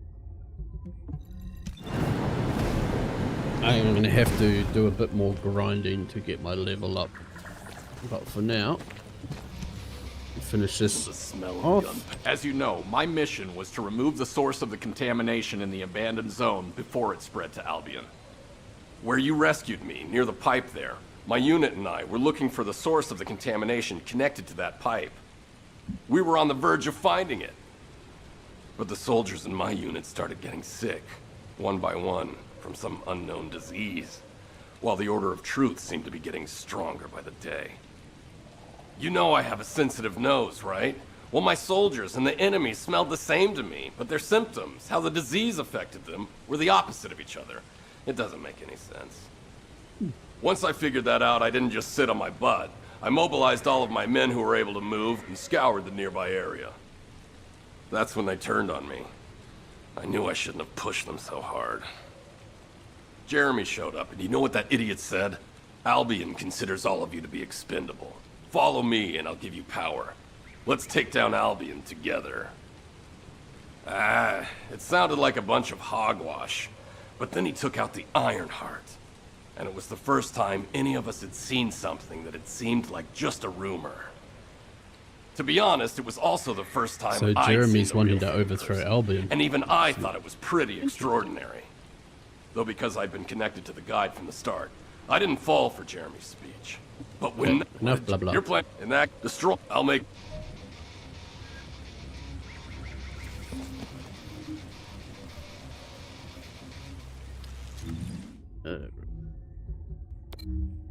[SPEAKER 1] I am going to have to do a bit more grinding to get my level up. But for now, finish this off.
[SPEAKER 17] As you know, my mission was to remove the source of the contamination in the abandoned zone before it spread to Albion. Where you rescued me, near the pipe there, my unit and I were looking for the source of the contamination connected to that pipe. We were on the verge of finding it. But the soldiers in my unit started getting sick, one by one, from some unknown disease, while the Order of Truth seemed to be getting stronger by the day. You know I have a sensitive nose, right? Well, my soldiers and the enemy smelled the same to me, but their symptoms, how the disease affected them, were the opposite of each other. It doesn't make any sense. Once I figured that out, I didn't just sit on my butt. I mobilized all of my men who were able to move and scoured the nearby area. That's when they turned on me. I knew I shouldn't have pushed them so hard. Jeremy showed up, and you know what that idiot said? Albion considers all of you to be expendable. Follow me, and I'll give you power. Let's take down Albion together. It sounded like a bunch of hogwash. But then he took out the Ironheart. And it was the first time any of us had seen something that had seemed like just a rumor. To be honest, it was also the first time
[SPEAKER 1] So
[SPEAKER 17] I'd
[SPEAKER 1] Jeremy's
[SPEAKER 17] seen a
[SPEAKER 1] wanting
[SPEAKER 17] real
[SPEAKER 1] to overthrow
[SPEAKER 17] person.
[SPEAKER 1] Albion.
[SPEAKER 17] And even I thought it was pretty extraordinary. Though because I'd been connected to the guide from the start, I didn't fall for Jeremy's speech. But when
[SPEAKER 1] enough blah blah.
[SPEAKER 17] you're playing in that destroy, I'll make.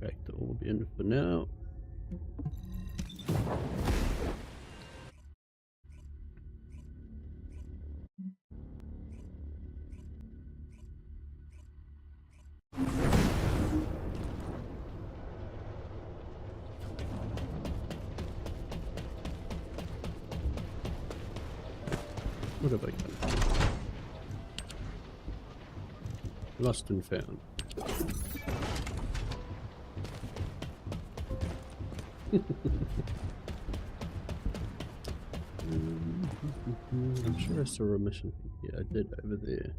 [SPEAKER 1] Back to Albion for now. What have I done? Lost and found. I'm sure I saw a mission. Yeah, I did over there.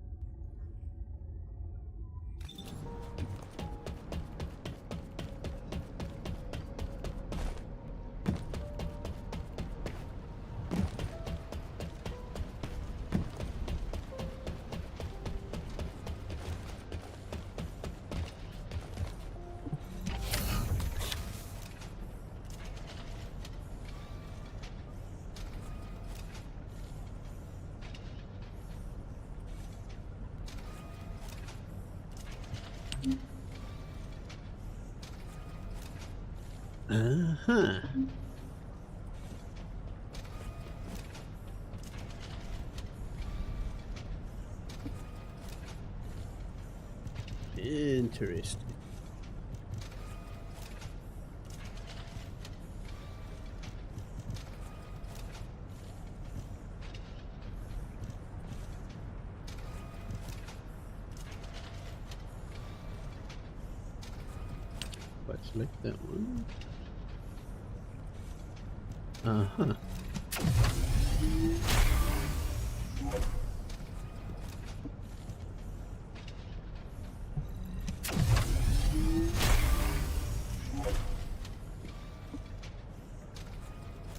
[SPEAKER 1] Uh-huh. Interesting. If I select that one. Uh-huh.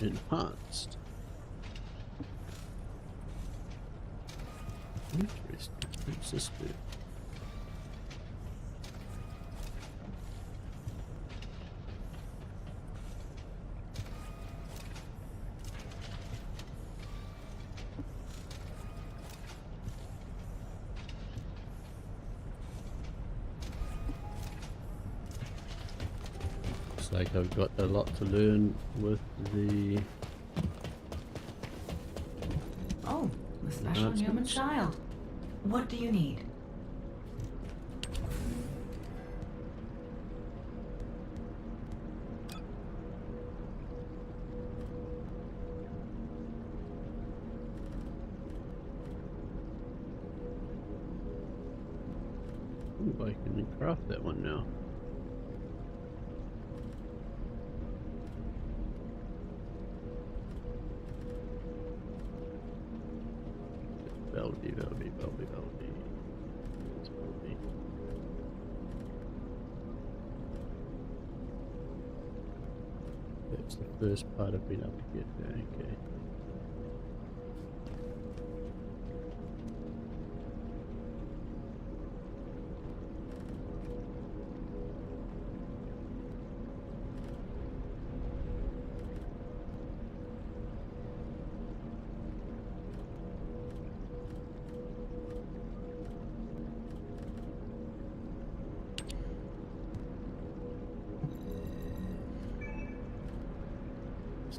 [SPEAKER 1] Enhanced. Interesting. What's this do? Like I've got a lot to learn with the
[SPEAKER 8] the special human child. What do you need?
[SPEAKER 1] Ooh, I can craft that one now. Veldy. That's the first part I've been able to get there, okay.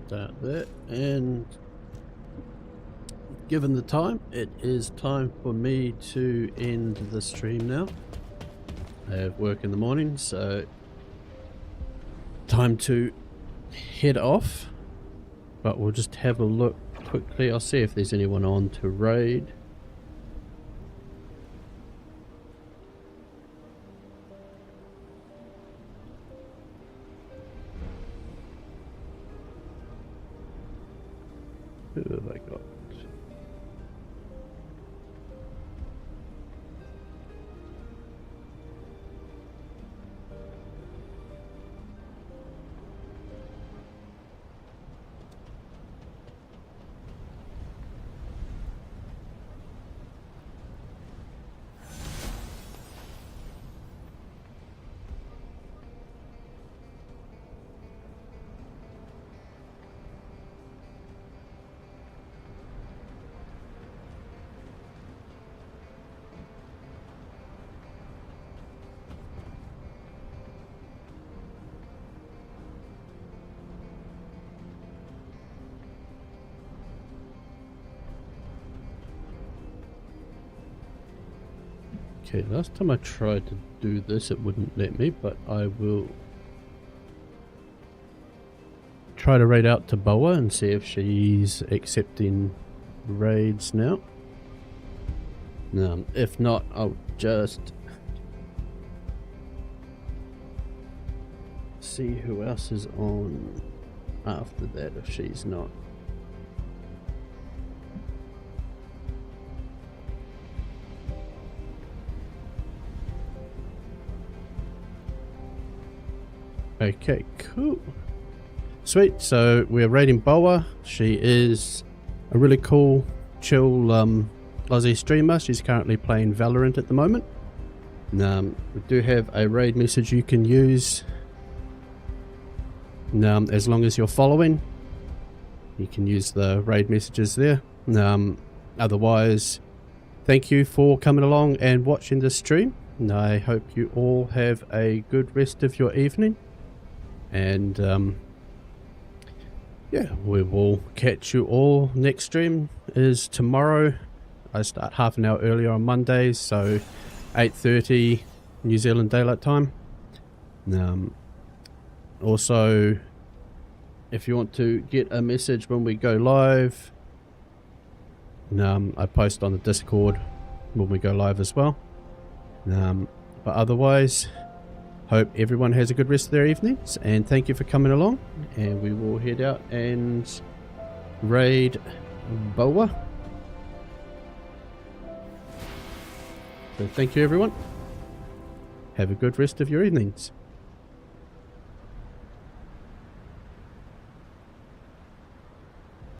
[SPEAKER 1] Start there, and given the time, it is time for me to end the stream now. I have work in the morning, so time to head off, but we'll just have a look quickly. I'll see if there's anyone on to raid. Who have I got? Okay, last time I tried to do this, it wouldn't let me, but I will try to raid out to Boa and see if she's accepting raids now. If not, I'll just see who else is on after that if she's not. Okay, cool. Sweet, so we're raiding Boa. She is a really cool, chill Aussie streamer. She's currently playing Valorant at the moment. We do have a raid message you can use. As long as you're following, you can use the raid messages there. Otherwise, thank you for coming along and watching this stream. And I hope you all have a good rest of your evening. And yeah, we will catch you all. Next stream is tomorrow. I start half an hour earlier on Mondays, so 8:30 New Zealand Daylight Time. Also, if you want to get a message when we go live, I post on the Discord when we go live as well. But otherwise, hope everyone has a good rest of their evenings, and thank you for coming along, and we will head out and raid Boa. So thank you everyone. Have a good rest of your evenings.